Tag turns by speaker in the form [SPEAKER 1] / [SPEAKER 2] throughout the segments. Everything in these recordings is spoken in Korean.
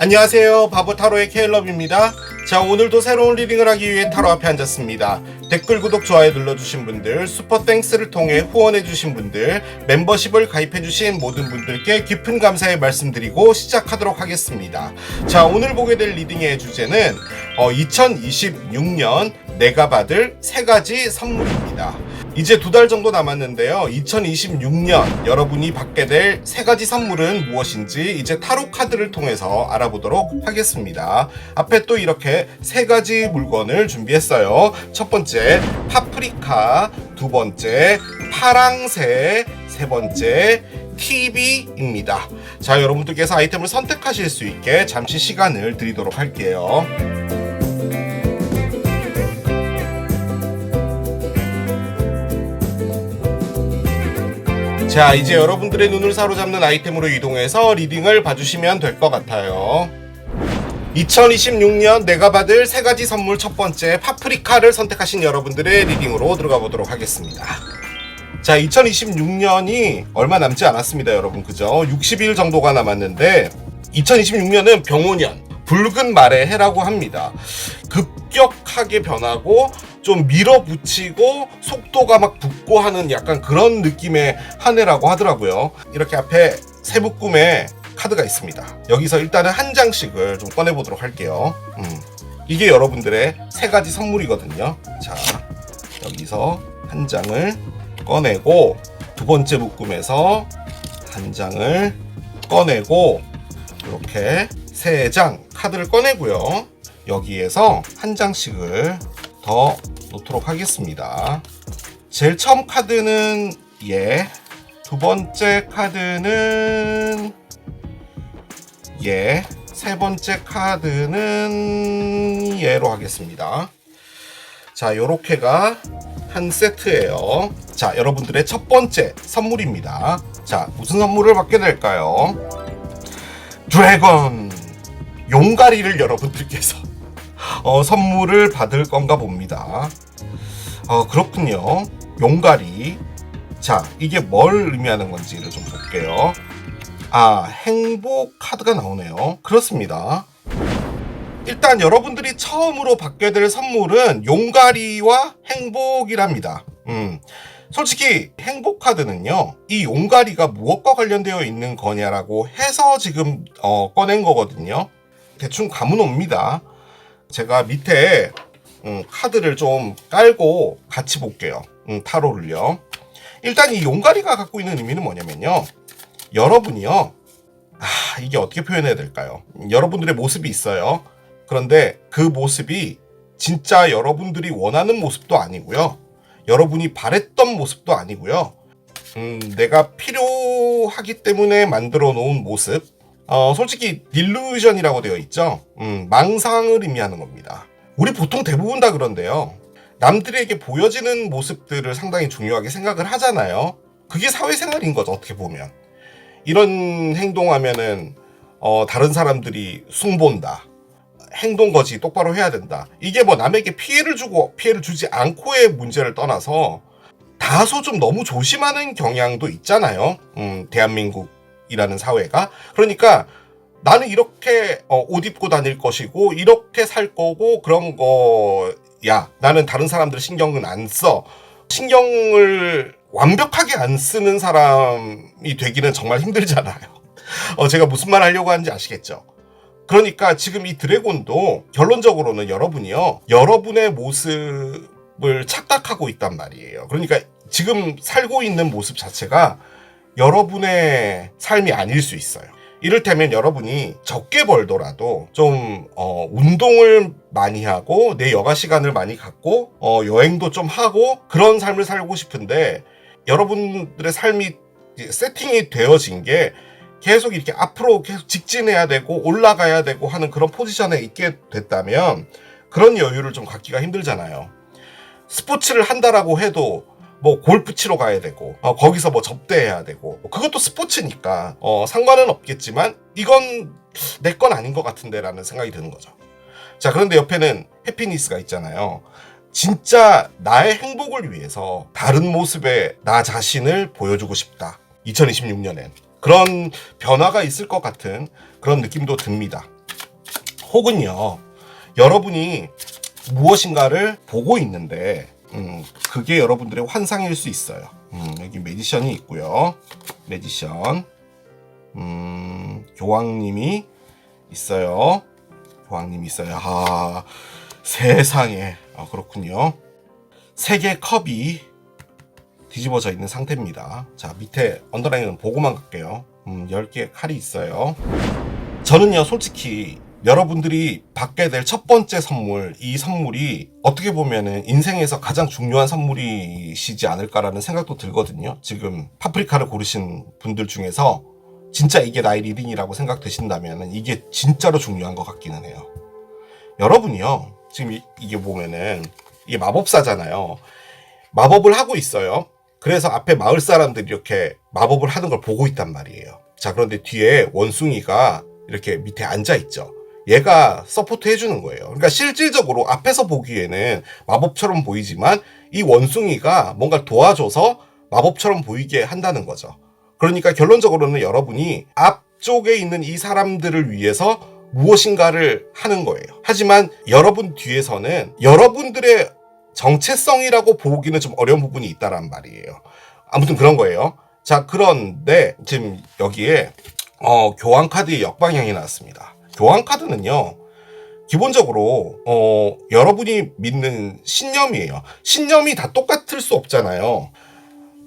[SPEAKER 1] 안녕하세요. 바보타로의 케일럽입니다. 자, 오늘도 새로운 리딩을 하기 위해 타로 앞에 앉았습니다. 댓글, 구독, 좋아요 눌러주신 분들, 슈퍼땡스를 통해 후원해주신 분들, 멤버십을 가입해주신 모든 분들께 깊은 감사의 말씀드리고 시작하도록 하겠습니다. 자, 오늘 보게 될 리딩의 주제는 2026년 내가 받을 3가지 선물입니다. 이제 2달 정도 남았는데요. 2026년 여러분이 받게 될 3가지 선물은 무엇인지 이제 타로 카드를 통해서 알아보도록 하겠습니다. 앞에 또 이렇게 3가지 물건을 준비했어요. 첫 번째 파프리카, 두 번째 파랑새, 세 번째 TV입니다. 자, 여러분들께서 아이템을 선택하실 수 있게 잠시 시간을 드리도록 할게요. 자, 이제 여러분들의 눈을 사로잡는 아이템으로 이동해서 리딩을 봐주시면 될 것 같아요. 2026년 내가 받을 3가지 선물, 첫 번째 파프리카를 선택하신 여러분들의 리딩으로 들어가 보도록 하겠습니다. 자, 2026년이 얼마 남지 않았습니다, 여러분. 그죠? 60일 정도가 남았는데 2026년은 병오년, 붉은 말의 해라고 합니다. 급격하게 변하고 좀 밀어붙이고 속도가 막 붙고 하는 약간 그런 느낌의 한 해라고 하더라고요. 이렇게 앞에 새 묶음의 카드가 있습니다. 여기서 일단은 한 장씩을 좀 꺼내보도록 할게요. 이게 여러분들의 3가지 선물이거든요. 자, 여기서 한 장을 꺼내고, 두 번째 묶음에서 한 장을 꺼내고, 이렇게 3장 카드를 꺼내고요. 여기에서 한 장씩을 더 놓도록 하겠습니다. 제일 처음 카드는 얘, 두 번째 카드는 얘, 세 번째 카드는 얘로 하겠습니다. 자, 요렇게가 한 세트예요. 자, 여러분들의 첫 번째 선물입니다. 자, 무슨 선물을 받게 될까요? 드래곤, 용가리를 여러분들께서 선물을 받을 건가 봅니다. 그렇군요. 용가리. 자, 이게 뭘 의미하는 건지를 좀 볼게요. 행복 카드가 나오네요. 그렇습니다. 일단 여러분들이 처음으로 받게 될 선물은 용가리와 행복이랍니다. 솔직히 행복 카드는요, 이 용가리가 무엇과 관련되어 있는 거냐라고 해서 지금 꺼낸 거거든요. 대충 감은 옵니다. 제가 밑에 카드를 좀 깔고 같이 볼게요. 타로를요. 일단 이 용가리가 갖고 있는 의미는 뭐냐면요, 여러분이요, 이게 어떻게 표현해야 될까요? 여러분들의 모습이 있어요. 그런데 그 모습이 진짜 여러분들이 원하는 모습도 아니고요, 여러분이 바랬던 모습도 아니고요, 내가 필요하기 때문에 만들어 놓은 모습, 솔직히 딜루전이라고 되어 있죠. 망상을 의미하는 겁니다. 우리 보통 대부분 다 그런데요, 남들에게 보여지는 모습들을 상당히 중요하게 생각을 하잖아요. 그게 사회생활인 거죠, 어떻게 보면. 이런 행동하면은 다른 사람들이 숭본다, 행동거지 똑바로 해야 된다, 이게 뭐 남에게 피해를 주고 피해를 주지 않고의 문제를 떠나서 다소 좀 너무 조심하는 경향도 있잖아요. 대한민국이라는 사회가. 그러니까 나는 이렇게 옷 입고 다닐 것이고 이렇게 살 거고 그런 거야, 나는 다른 사람들 신경은 안 써, 신경을 완벽하게 안 쓰는 사람이 되기는 정말 힘들잖아요. 제가 무슨 말 하려고 하는지 아시겠죠? 그러니까 지금 이 드래곤도 결론적으로는 여러분이요, 여러분의 모습을 착각하고 있단 말이에요. 그러니까 지금 살고 있는 모습 자체가 여러분의 삶이 아닐 수 있어요. 이를테면 여러분이 적게 벌더라도 좀 운동을 많이 하고 내 여가 시간을 많이 갖고 여행도 좀 하고 그런 삶을 살고 싶은데, 여러분들의 삶이 세팅이 되어진 게 계속 이렇게 앞으로 계속 직진해야 되고 올라가야 되고 하는 그런 포지션에 있게 됐다면 그런 여유를 좀 갖기가 힘들잖아요. 스포츠를 한다라고 해도 뭐 골프 치러 가야 되고 거기서 뭐 접대해야 되고, 그것도 스포츠니까 상관은 없겠지만 이건 내 건 아닌 것 같은데 라는 생각이 드는 거죠. 자, 그런데 옆에는 해피니스가 있잖아요. 진짜 나의 행복을 위해서 다른 모습의 나 자신을 보여주고 싶다. 2026년엔 그런 변화가 있을 것 같은 그런 느낌도 듭니다. 혹은요, 여러분이 무엇인가를 보고 있는데 그게 여러분들의 환상일 수 있어요. 여기 매지션이 있고요. 매지션, 교황님이 있어요. 교황님이 있어요. 아, 세상에. 그렇군요. 세 개의 컵이 뒤집어져 있는 상태입니다. 자, 밑에 언더라인은 보고만 갈게요. 10개의 칼이 있어요. 저는요, 솔직히 여러분들이 받게 될 첫 번째 선물, 이 선물이 어떻게 보면은 인생에서 가장 중요한 선물이시지 않을까라는 생각도 들거든요. 지금 파프리카를 고르신 분들 중에서 진짜 이게 나의 리딩이라고 생각되신다면 이게 진짜로 중요한 것 같기는 해요. 여러분이요, 지금 이게 보면은 이게 마법사잖아요. 마법을 하고 있어요. 그래서 앞에 마을 사람들이 이렇게 마법을 하는 걸 보고 있단 말이에요. 자, 그런데 뒤에 원숭이가 이렇게 밑에 앉아 있죠. 얘가 서포트 해주는 거예요. 그러니까 실질적으로 앞에서 보기에는 마법처럼 보이지만 이 원숭이가 뭔가 도와줘서 마법처럼 보이게 한다는 거죠. 그러니까 결론적으로는 여러분이 앞쪽에 있는 이 사람들을 위해서 무엇인가를 하는 거예요. 하지만 여러분 뒤에서는 여러분들의 정체성이라고 보기는 좀 어려운 부분이 있다란 말이에요. 아무튼 그런 거예요. 자, 그런데 지금 여기에 교황 카드의 역방향이 나왔습니다. 교황 카드는요, 기본적으로 여러분이 믿는 신념이에요. 신념이 다 똑같을 수 없잖아요.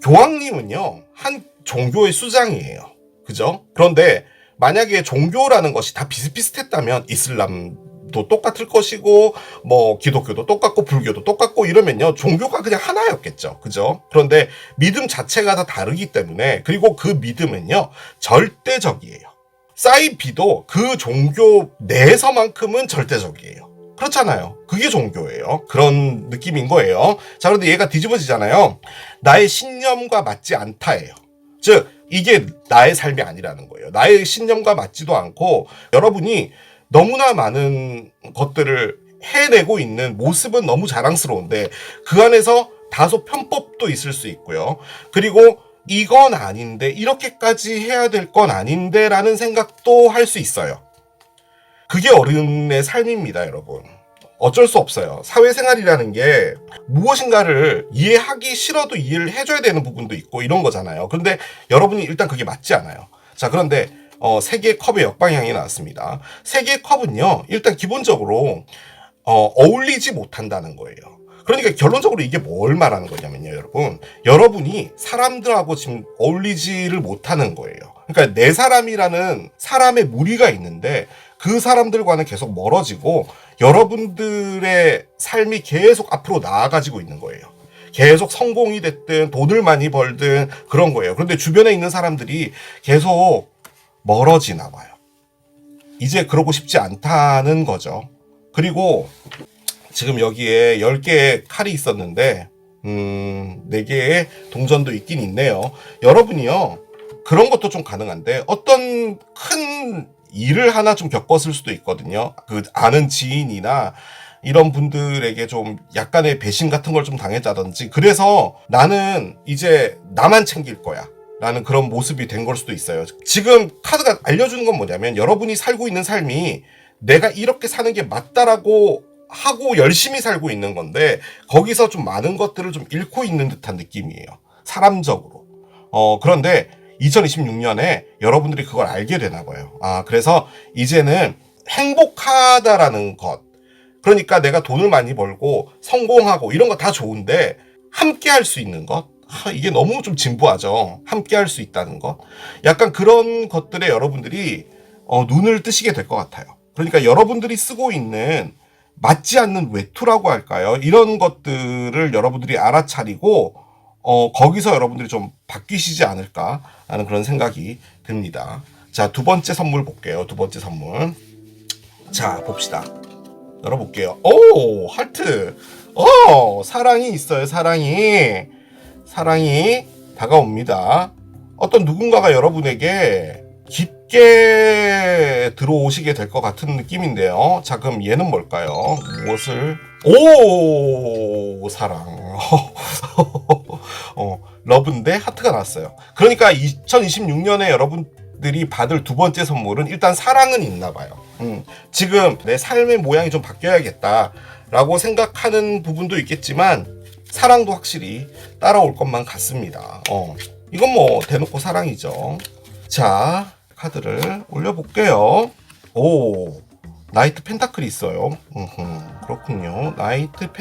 [SPEAKER 1] 교황님은요, 한 종교의 수장이에요. 그죠? 그런데 만약에 종교라는 것이 다 비슷비슷했다면 이슬람도 똑같을 것이고 뭐 기독교도 똑같고 불교도 똑같고 이러면요, 종교가 그냥 하나였겠죠. 그죠? 그런데 믿음 자체가 다 다르기 때문에, 그리고 그 믿음은요, 절대적이에요. 사이비도 그 종교 내에서만큼은 절대적이에요. 그렇잖아요. 그게 종교예요. 그런 느낌인 거예요. 자, 그런데 얘가 뒤집어지잖아요. 나의 신념과 맞지 않다예요. 즉, 이게 나의 삶이 아니라는 거예요. 나의 신념과 맞지도 않고 여러분이 너무나 많은 것들을 해내고 있는 모습은 너무 자랑스러운데 그 안에서 다소 편법도 있을 수 있고요. 그리고 이건 아닌데, 이렇게까지 해야 될 건 아닌데 라는 생각도 할 수 있어요. 그게 어른의 삶입니다, 여러분. 어쩔 수 없어요. 사회생활이라는 게 무엇인가를 이해하기 싫어도 이해를 해줘야 되는 부분도 있고 이런 거잖아요. 그런데 여러분이 일단 그게 맞지 않아요. 자, 그런데 세 개의 컵의 역방향이 나왔습니다. 세 개의 컵은요, 일단 기본적으로 어울리지 못한다는 거예요. 그러니까 결론적으로 이게 뭘 말하는 거냐면요, 여러분. 여러분이 사람들하고 지금 어울리지를 못하는 거예요. 그러니까 내 사람이라는 사람의 무리가 있는데 그 사람들과는 계속 멀어지고 여러분들의 삶이 계속 앞으로 나아가지고 있는 거예요. 계속 성공이 됐든 돈을 많이 벌든 그런 거예요. 그런데 주변에 있는 사람들이 계속 멀어지나 봐요. 이제 그러고 싶지 않다는 거죠. 그리고 지금 여기에 10개의 칼이 있었는데 4개의 동전도 있긴 있네요. 여러분이요, 그런 것도 좀 가능한데 어떤 큰 일을 하나 좀 겪었을 수도 있거든요. 그 아는 지인이나 이런 분들에게 좀 약간의 배신 같은 걸 좀 당했다든지, 그래서 나는 이제 나만 챙길 거야 라는 그런 모습이 된 걸 수도 있어요. 지금 카드가 알려주는 건 뭐냐면 여러분이 살고 있는 삶이 내가 이렇게 사는 게 맞다라고 하고 열심히 살고 있는 건데 거기서 좀 많은 것들을 좀 잃고 있는 듯한 느낌이에요, 사람적으로. 그런데 2026년에 여러분들이 그걸 알게 되나 봐요. 그래서 이제는 행복하다라는 것, 그러니까 내가 돈을 많이 벌고 성공하고 이런 거 다 좋은데 함께 할 수 있는 것, 이게 너무 좀 진부하죠. 함께 할 수 있다는 것, 약간 그런 것들에 여러분들이 눈을 뜨시게 될 것 같아요. 그러니까 여러분들이 쓰고 있는 맞지 않는 외투라고 할까요? 이런 것들을 여러분들이 알아차리고 거기서 여러분들이 좀 바뀌시지 않을까 하는 그런 생각이 듭니다. 자, 두 번째 선물 볼게요. 두 번째 선물. 자, 봅시다. 열어볼게요. 오, 하트. 사랑이 있어요. 사랑이 다가옵니다. 어떤 누군가가 여러분에게 깊게 들어오시게 될 것 같은 느낌인데요. 자, 그럼 얘는 뭘까요? 무엇을 오, 사랑. 러브인데 하트가 나왔어요. 그러니까 2026년에 여러분들이 받을 두 번째 선물은 일단 사랑은 있나 봐요. 지금 내 삶의 모양이 좀 바뀌어야겠다라고 생각하는 부분도 있겠지만 사랑도 확실히 따라올 것만 같습니다. 이건 뭐 대놓고 사랑이죠. 자, 카드를 올려볼게요. 오, 나이트 펜타클이 있어요. 그렇군요. 나이트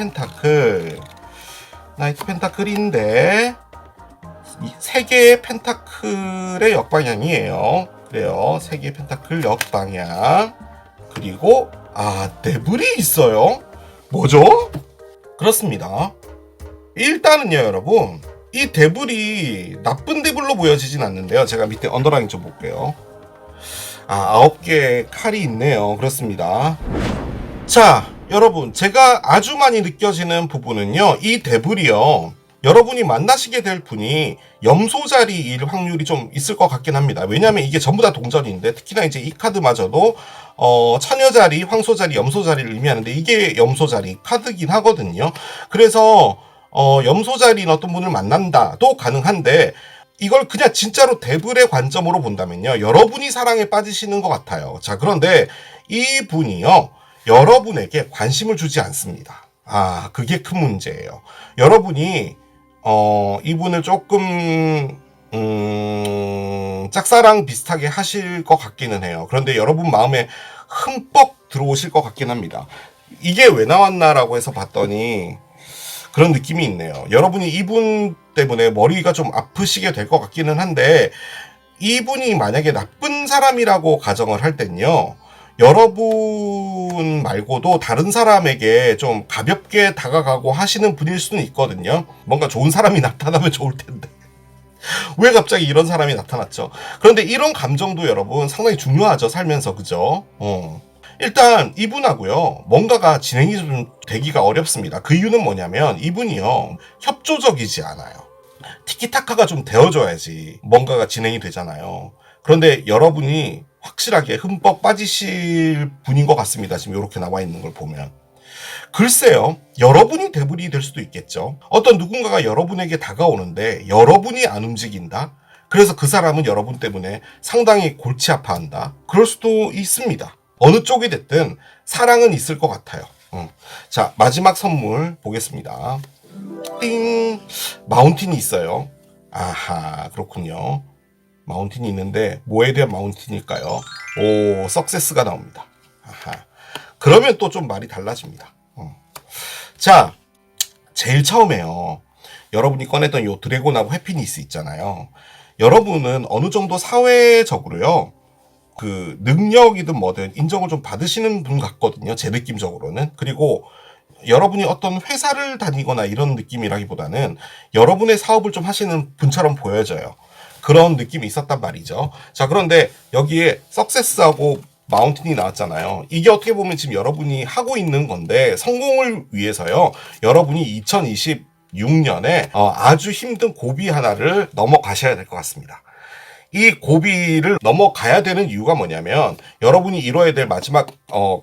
[SPEAKER 1] 펜타클인데 세 개의 펜타클의 역방향이에요. 그래요. 세 개의 펜타클 역방향. 그리고 데블이 있어요. 뭐죠? 그렇습니다. 일단은요, 여러분, 이 데블이 나쁜 데블로 보여지진 않는데요. 제가 밑에 언더라인 좀 볼게요. 9개의 칼이 있네요. 그렇습니다. 자, 여러분, 제가 아주 많이 느껴지는 부분은요, 이 데블이요, 여러분이 만나시게 될 분이 염소 자리일 확률이 좀 있을 것 같긴 합니다. 왜냐면 이게 전부 다 동전인데, 특히나 이제 이 카드마저도 처녀 자리, 황소 자리, 염소 자리를 의미하는데 이게 염소 자리 카드긴 하거든요. 그래서 염소 자리인 어떤 분을 만난다도 가능한데, 이걸 그냥 진짜로 데블의 관점으로 본다면요, 여러분이 사랑에 빠지시는 것 같아요. 자, 그런데 이 분이요, 여러분에게 관심을 주지 않습니다. 그게 큰 문제예요. 여러분이 이분을 조금 짝사랑 비슷하게 하실 것 같기는 해요. 그런데 여러분 마음에 흠뻑 들어오실 것 같긴 합니다. 이게 왜 나왔나라고 해서 봤더니 그런 느낌이 있네요. 여러분이 이분 때문에 머리가 좀 아프시게 될 것 같기는 한데, 이분이 만약에 나쁜 사람이라고 가정을 할 땐요, 여러분 말고도 다른 사람에게 좀 가볍게 다가가고 하시는 분일 수는 있거든요. 뭔가 좋은 사람이 나타나면 좋을 텐데 왜 갑자기 이런 사람이 나타났죠? 그런데 이런 감정도 여러분 상당히 중요하죠, 살면서. 그죠? 일단 이분하고요, 뭔가가 진행이 좀 되기가 어렵습니다. 그 이유는 뭐냐면 이분이요, 협조적이지 않아요. 티키타카가 좀 되어줘야지 뭔가가 진행이 되잖아요. 그런데 여러분이 확실하게 흠뻑 빠지실 분인 것 같습니다. 지금 이렇게 나와 있는 걸 보면. 글쎄요, 여러분이 데블이 될 수도 있겠죠. 어떤 누군가가 여러분에게 다가오는데 여러분이 안 움직인다? 그래서 그 사람은 여러분 때문에 상당히 골치 아파한다? 그럴 수도 있습니다. 어느 쪽이 됐든 사랑은 있을 것 같아요. 자, 마지막 선물 보겠습니다. 띵! 마운틴이 있어요. 아하, 그렇군요. 마운틴이 있는데 뭐에 대한 마운틴일까요? 오, 석세스가 나옵니다. 아하. 그러면 또 좀 말이 달라집니다. 자, 제일 처음에요, 여러분이 꺼냈던 요 드래곤하고 해피니스 있잖아요. 여러분은 어느 정도 사회적으로요, 그 능력이든 뭐든 인정을 좀 받으시는 분 같거든요, 제 느낌적으로는. 그리고 여러분이 어떤 회사를 다니거나 이런 느낌이라기보다는 여러분의 사업을 좀 하시는 분처럼 보여져요. 그런 느낌이 있었단 말이죠. 자, 그런데 여기에 석세스하고 마운틴이 나왔잖아요. 이게 어떻게 보면 지금 여러분이 하고 있는 건데, 성공을 위해서요, 여러분이 2026년에 아주 힘든 고비 하나를 넘어가셔야 될 것 같습니다. 이 고비를 넘어가야 되는 이유가 뭐냐면, 여러분이 이뤄야 될 마지막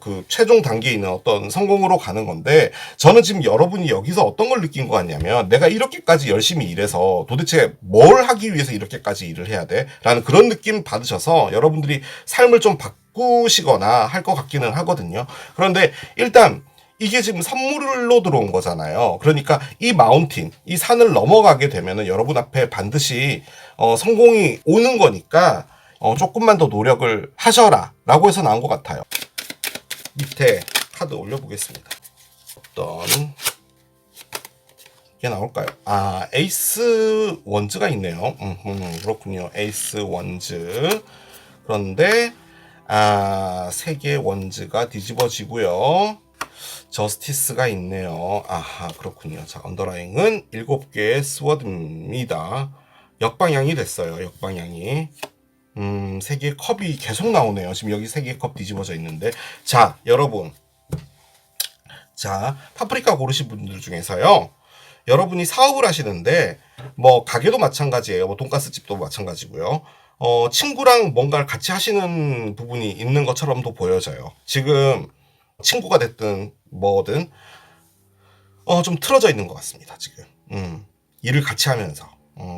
[SPEAKER 1] 그 최종 단계에 있는 어떤 성공으로 가는 건데, 저는 지금 여러분이 여기서 어떤 걸 느낀 것 같냐면, 내가 이렇게까지 열심히 일해서 도대체 뭘 하기 위해서 이렇게까지 일을 해야 돼? 라는 그런 느낌 받으셔서 여러분들이 삶을 좀 바꾸시거나 할 것 같기는 하거든요. 그런데 일단 이게 지금 선물로 들어온 거잖아요. 그러니까 이 마운틴, 이 산을 넘어가게 되면은 여러분 앞에 반드시 성공이 오는 거니까 조금만 더 노력을 하셔라 라고 해서 나온 것 같아요. 밑에 카드 올려보겠습니다. 어떤 게 나올까요? 에이스 원즈가 있네요. 그렇군요. 에이스 원즈. 그런데 세 개의 원즈가 뒤집어지고요, 저스티스가 있네요. 아하, 그렇군요. 자, 언더라인은 7개의 스워드입니다. 역방향이 됐어요. 역방향이. 3개의 컵이 계속 나오네요. 지금 여기 3개의 컵 뒤집어져 있는데. 자, 여러분. 자, 파프리카 고르신 분들 중에서요, 여러분이 사업을 하시는데, 뭐 가게도 마찬가지예요. 뭐 돈가스 집도 마찬가지고요. 친구랑 뭔가를 같이 하시는 부분이 있는 것처럼도 보여져요. 지금 친구가 됐든 뭐든 좀 틀어져 있는 것 같습니다, 지금. 일을 같이 하면서.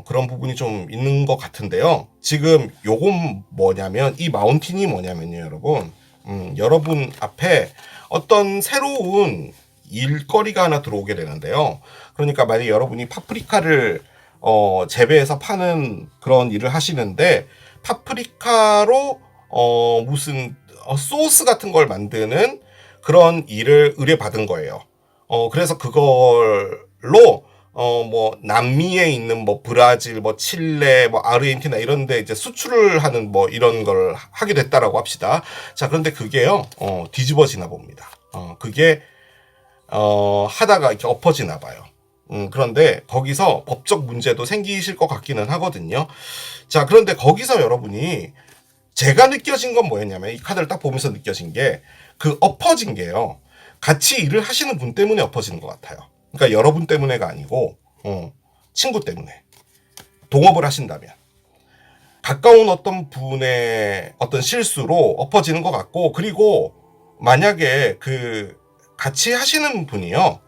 [SPEAKER 1] 그런 부분이 좀 있는 것 같은데요. 지금 요건 뭐냐면, 이 마운틴이 뭐냐면요, 여러분. 여러분 앞에 어떤 새로운 일거리가 하나 들어오게 되는데요. 그러니까 만약에 여러분이 파프리카를 재배해서 파는 그런 일을 하시는데, 파프리카로 무슨 소스 같은 걸 만드는 그런 일을 의뢰받은 거예요. 그래서 그걸로 뭐 남미에 있는 뭐 브라질, 뭐 칠레, 뭐 아르헨티나 이런 데 이제 수출을 하는 뭐 이런 걸 하게 됐다라고 합시다. 자, 그런데 그게요. 뒤집어지나 봅니다. 그게 하다가 이렇게 엎어지나 봐요. 그런데 거기서 법적 문제도 생기실 것 같기는 하거든요. 자, 그런데 거기서 여러분이 제가 느껴진 건 뭐였냐면, 이 카드를 딱 보면서 느껴진 게, 그 엎어진 게요, 같이 일을 하시는 분 때문에 엎어지는 것 같아요. 그러니까 여러분 때문에가 아니고 친구 때문에 동업을 하신다면 가까운 어떤 분의 어떤 실수로 엎어지는 것 같고, 그리고 만약에 그 같이 하시는 분이요,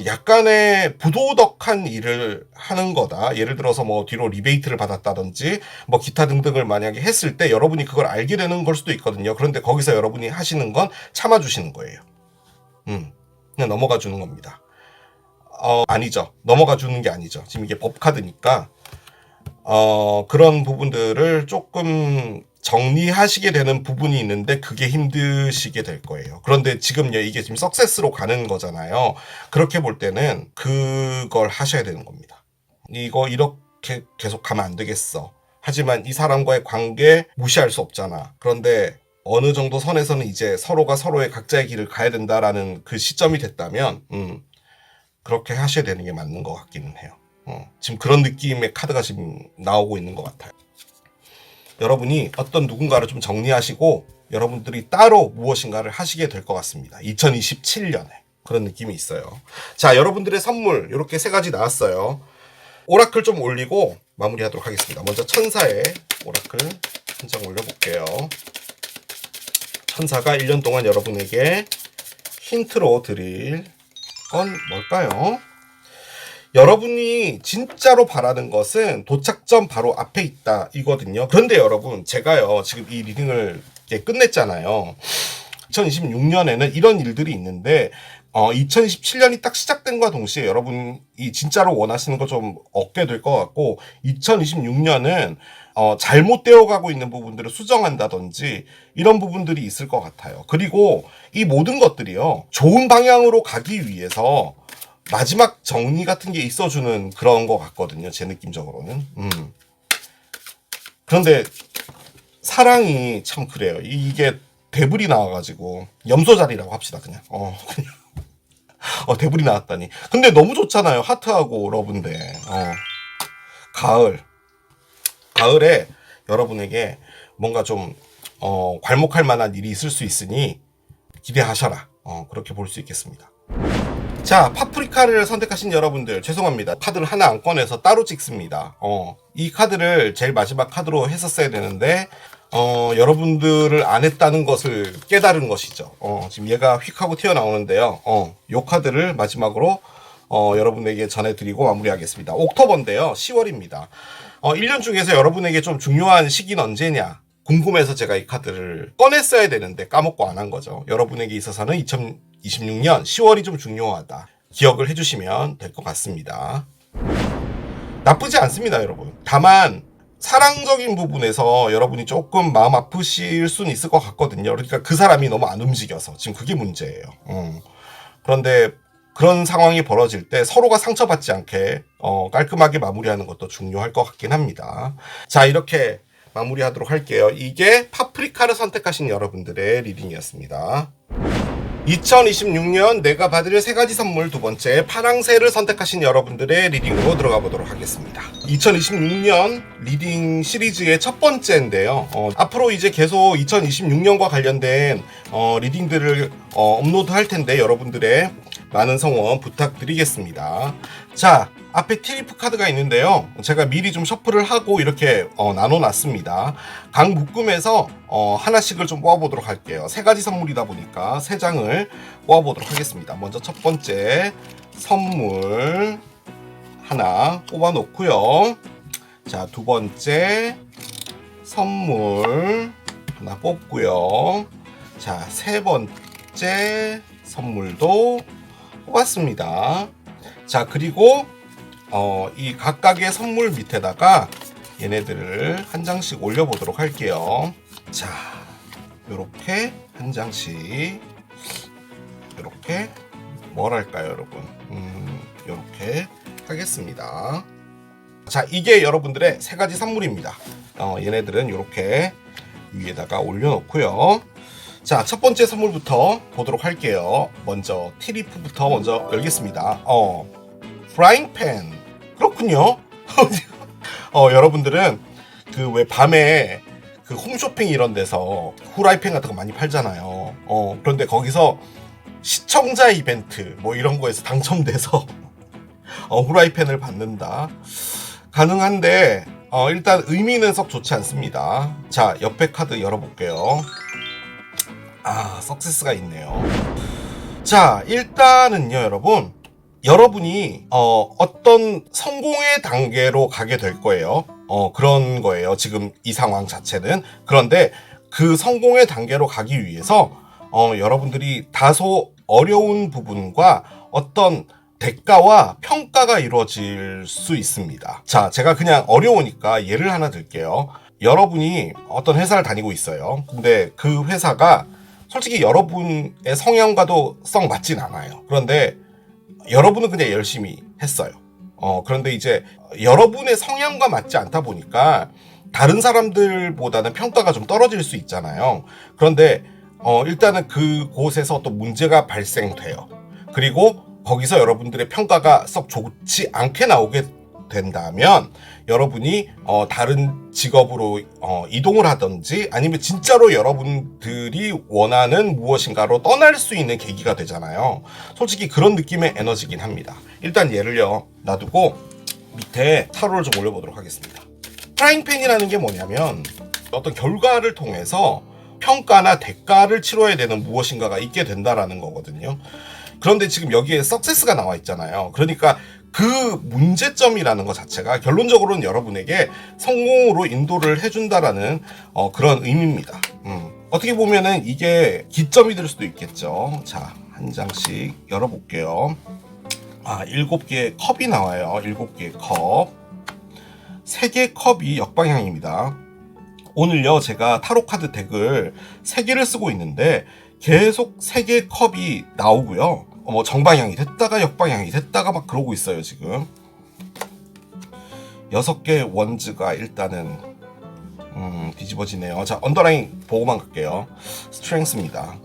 [SPEAKER 1] 약간의 부도덕한 일을 하는 거다. 예를 들어서 뭐 뒤로 리베이트를 받았다든지 뭐 기타 등등을 만약에 했을 때 여러분이 그걸 알게 되는 걸 수도 있거든요. 그런데 거기서 여러분이 하시는 건 참아주시는 거예요. 그냥 넘어가 주는 겁니다. 아니죠. 넘어가 주는 게 아니죠. 지금 이게 법카드니까 그런 부분들을 조금 정리하시게 되는 부분이 있는데 그게 힘드시게 될 거예요. 그런데 지금요, 이게 지금 석세스로 가는 거잖아요. 그렇게 볼 때는 그걸 하셔야 되는 겁니다. 이거 이렇게 계속 가면 안 되겠어. 하지만 이 사람과의 관계 무시할 수 없잖아. 그런데 어느 정도 선에서는 이제 서로가 서로의 각자의 길을 가야 된다라는 그 시점이 됐다면 그렇게 하셔야 되는 게 맞는 것 같기는 해요. 지금 그런 느낌의 카드가 지금 나오고 있는 것 같아요. 여러분이 어떤 누군가를 좀 정리하시고 여러분들이 따로 무엇인가를 하시게 될 것 같습니다. 2027년에 그런 느낌이 있어요. 자, 여러분들의 선물 이렇게 3가지 나왔어요. 오라클 좀 올리고 마무리하도록 하겠습니다. 먼저 천사의 오라클 한 장 올려볼게요. 천사가 1년 동안 여러분에게 힌트로 드릴 건 뭘까요? 여러분이 진짜로 바라는 것은 도착점 바로 앞에 있다 이거든요. 그런데 여러분, 제가요 지금 이 리딩을 끝냈잖아요. 2026년에는 이런 일들이 있는데 2027년이 딱 시작된과 동시에 여러분이 진짜로 원하시는 거 좀 얻게 될 것 같고, 2026년은 잘못되어 가고 있는 부분들을 수정한다든지 이런 부분들이 있을 것 같아요. 그리고 이 모든 것들이요, 좋은 방향으로 가기 위해서 마지막 정리 같은 게 있어주는 그런 것 같거든요, 제 느낌적으로는. 그런데 사랑이 참 그래요. 이게 대불이 나와가지고 염소자리라고 합시다. 그냥 대불이 나왔다니. 근데 너무 좋잖아요, 하트하고 러브인데. 가을에 여러분에게 뭔가 좀 괄목할 만한 일이 있을 수 있으니 기대하셔라. 그렇게 볼 수 있겠습니다. 자, 파프리카를 선택하신 여러분들 죄송합니다. 카드를 하나 안 꺼내서 따로 찍습니다. 이 카드를 제일 마지막 카드로 했었어야 되는데 여러분들을 안 했다는 것을 깨달은 것이죠. 지금 얘가 휙 하고 튀어나오는데요. 요 카드를 마지막으로 여러분에게 전해드리고 마무리하겠습니다. 옥토버인데요, 10월입니다. 1년 중에서 여러분에게 좀 중요한 시기는 언제냐 궁금해서 제가 이 카드를 꺼냈어야 되는데 까먹고 안 한 거죠. 여러분에게 있어서는 2026년 10월이 좀 중요하다. 기억을 해주시면 될 것 같습니다. 나쁘지 않습니다, 여러분. 다만 사랑적인 부분에서 여러분이 조금 마음 아프실 수는 있을 것 같거든요. 그러니까 그 사람이 너무 안 움직여서 지금 그게 문제예요. 그런데 그런 상황이 벌어질 때 서로가 상처받지 않게 깔끔하게 마무리하는 것도 중요할 것 같긴 합니다. 자, 이렇게 마무리하도록 할게요. 이게 파프리카를 선택하신 여러분들의 리딩이었습니다. 2026년 내가 받을 3가지 선물 두 번째, 파랑새를 선택하신 여러분들의 리딩으로 들어가 보도록 하겠습니다. 2026년 리딩 시리즈의 첫 번째인데요. 앞으로 이제 계속 2026년과 관련된 리딩들을 업로드 할 텐데 여러분들의 많은 성원 부탁드리겠습니다. 자, 앞에 트리프 카드가 있는데요. 제가 미리 좀 셔플을 하고 이렇게 나눠놨습니다. 각 묶음에서 하나씩을 좀 뽑아보도록 할게요. 3가지 선물이다 보니까 3장을 뽑아보도록 하겠습니다. 먼저 첫 번째 선물 하나 뽑아 놓고요. 자, 두 번째 선물 하나 뽑고요. 자, 세 번째 선물도 뽑았습니다. 자, 그리고 이 각각의 선물 밑에다가 얘네들을 한 장씩 올려보도록 할게요. 자, 요렇게 한 장씩, 요렇게 뭘 할까요, 여러분? 요렇게 하겠습니다. 자, 이게 여러분들의 세 가지 선물입니다. 얘네들은 요렇게 위에다가 올려놓고요. 자, 첫 번째 선물부터 보도록 할게요. 먼저 티리프부터 먼저 열겠습니다. 프라잉팬. 그렇군요. 여러분들은 그 왜 밤에 그 홈쇼핑 이런 데서 후라이팬 같은 거 많이 팔잖아요. 그런데 거기서 시청자 이벤트 뭐 이런 거에서 당첨돼서 후라이팬을 받는다. 가능한데 일단 의미는 썩 좋지 않습니다. 자, 옆에 카드 열어볼게요. 석세스가 있네요. 자, 일단은요, 여러분이 어떤 성공의 단계로 가게 될 거예요. 그런 거예요. 지금 이 상황 자체는. 그런데 그 성공의 단계로 가기 위해서 여러분들이 다소 어려운 부분과 어떤 대가와 평가가 이루어질 수 있습니다. 자, 제가 그냥 어려우니까 예를 하나 들게요. 여러분이 어떤 회사를 다니고 있어요. 근데 그 회사가 솔직히 여러분의 성향과도 썩 맞진 않아요. 그런데 여러분은 그냥 열심히 했어요. 그런데 이제 여러분의 성향과 맞지 않다 보니까 다른 사람들보다는 평가가 좀 떨어질 수 있잖아요. 그런데 일단은 그곳에서 또 문제가 발생돼요. 그리고 거기서 여러분들의 평가가 썩 좋지 않게 나오게 된다면 여러분이 다른 직업으로 이동을 하든지 아니면 진짜로 여러분들이 원하는 무엇인가로 떠날 수 있는 계기가 되잖아요. 솔직히 그런 느낌의 에너지긴 합니다. 일단 얘를요 놔두고 밑에 타로를 좀 올려보도록 하겠습니다. 프라잉팬이라는 게 뭐냐면 어떤 결과를 통해서 평가나 대가를 치러야 되는 무엇인가가 있게 된다라는 거거든요. 그런데 지금 여기에 석세스가 나와 있잖아요. 그러니까 그 문제점이라는 것 자체가 결론적으로는 여러분에게 성공으로 인도를 해준다라는 그런 의미입니다. 어떻게 보면은 이게 기점이 될 수도 있겠죠. 자, 한 장씩 열어볼게요. 7개의 컵이 나와요. 7개의 컵. 3개의 컵이 역방향입니다. 오늘요, 제가 타로 카드 덱을 3개를 쓰고 있는데 계속 3개의 컵이 나오고요. 정방향이 됐다가 역방향이 됐다가 막 그러고 있어요, 지금. 6개의 원즈가 일단은 뒤집어지네요. 자, 언더라인 보고만 갈게요. 스트렝스입니다.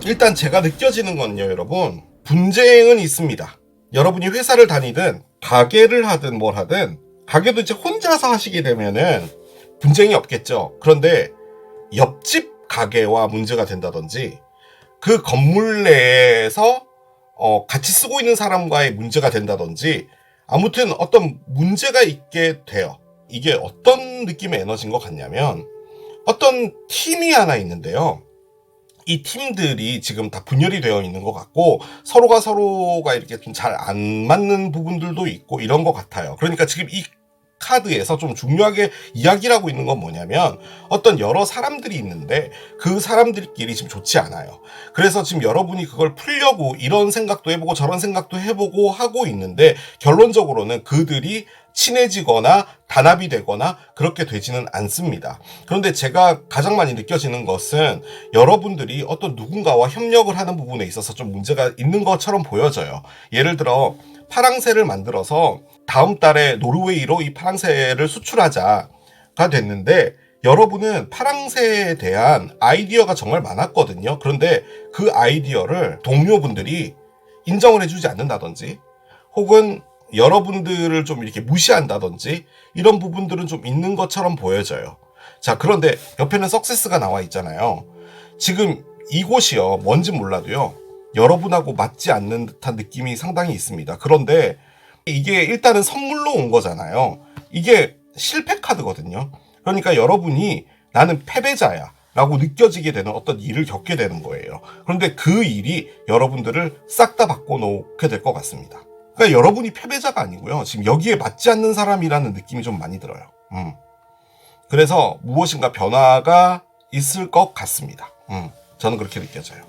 [SPEAKER 1] 일단 제가 느껴지는 건요, 여러분. 분쟁은 있습니다. 여러분이 회사를 다니든 가게를 하든 뭘 하든 가게도 이제 혼자서 하시게 되면은 분쟁이 없겠죠. 그런데 옆집 가게와 문제가 된다든지 그 건물 내에서 같이 쓰고 있는 사람과의 문제가 된다든지 아무튼 어떤 문제가 있게 돼요. 이게 어떤 느낌의 에너지인 것 같냐면 어떤 팀이 하나 있는데요. 이 팀들이 지금 다 분열이 되어 있는 것 같고 서로가 이렇게 좀 잘 안 맞는 부분들도 있고 이런 것 같아요. 그러니까 지금 이 카드에서 좀 중요하게 이야기를 하고 있는 건 뭐냐면 어떤 여러 사람들이 있는데 그 사람들끼리 지금 좋지 않아요. 그래서 지금 여러분이 그걸 풀려고 이런 생각도 해보고 저런 생각도 해보고 하고 있는데 결론적으로는 그들이 친해지거나 단합이 되거나 그렇게 되지는 않습니다. 그런데 제가 가장 많이 느껴지는 것은 여러분들이 어떤 누군가와 협력을 하는 부분에 있어서 좀 문제가 있는 것처럼 보여져요. 예를 들어 파랑새를 만들어서 다음 달에 노르웨이로 이 파랑새를 수출하자가 됐는데 여러분은 파랑새에 대한 아이디어가 정말 많았거든요. 그런데 그 아이디어를 동료분들이 인정을 해주지 않는다든지 혹은 여러분들을 좀 이렇게 무시한다든지 이런 부분들은 좀 있는 것처럼 보여져요. 자, 그런데 옆에는 석세스가 나와 있잖아요. 지금 이곳이요, 뭔지 몰라도요, 여러분하고 맞지 않는 듯한 느낌이 상당히 있습니다. 그런데 이게 일단은 선물로 온 거잖아요. 이게 실패 카드거든요. 그러니까 여러분이 나는 패배자야, 라고 느껴지게 되는 어떤 일을 겪게 되는 거예요. 그런데 그 일이 여러분들을 싹 다 바꿔놓게 될 것 같습니다. 그러니까 여러분이 패배자가 아니고요. 지금 여기에 맞지 않는 사람이라는 느낌이 좀 많이 들어요. 그래서 무엇인가 변화가 있을 것 같습니다. 저는 그렇게 느껴져요.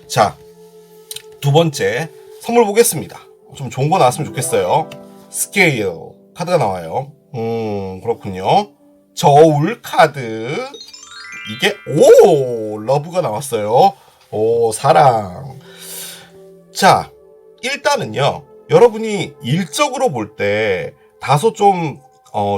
[SPEAKER 1] 자, 두 번째 선물 보겠습니다. 좀 좋은 거 나왔으면 좋겠어요. 스케일 카드가 나와요. 그렇군요. 저울 카드. 이게 러브가 나왔어요. 사랑. 자, 일단은요, 여러분이 일적으로 볼 때 다소 좀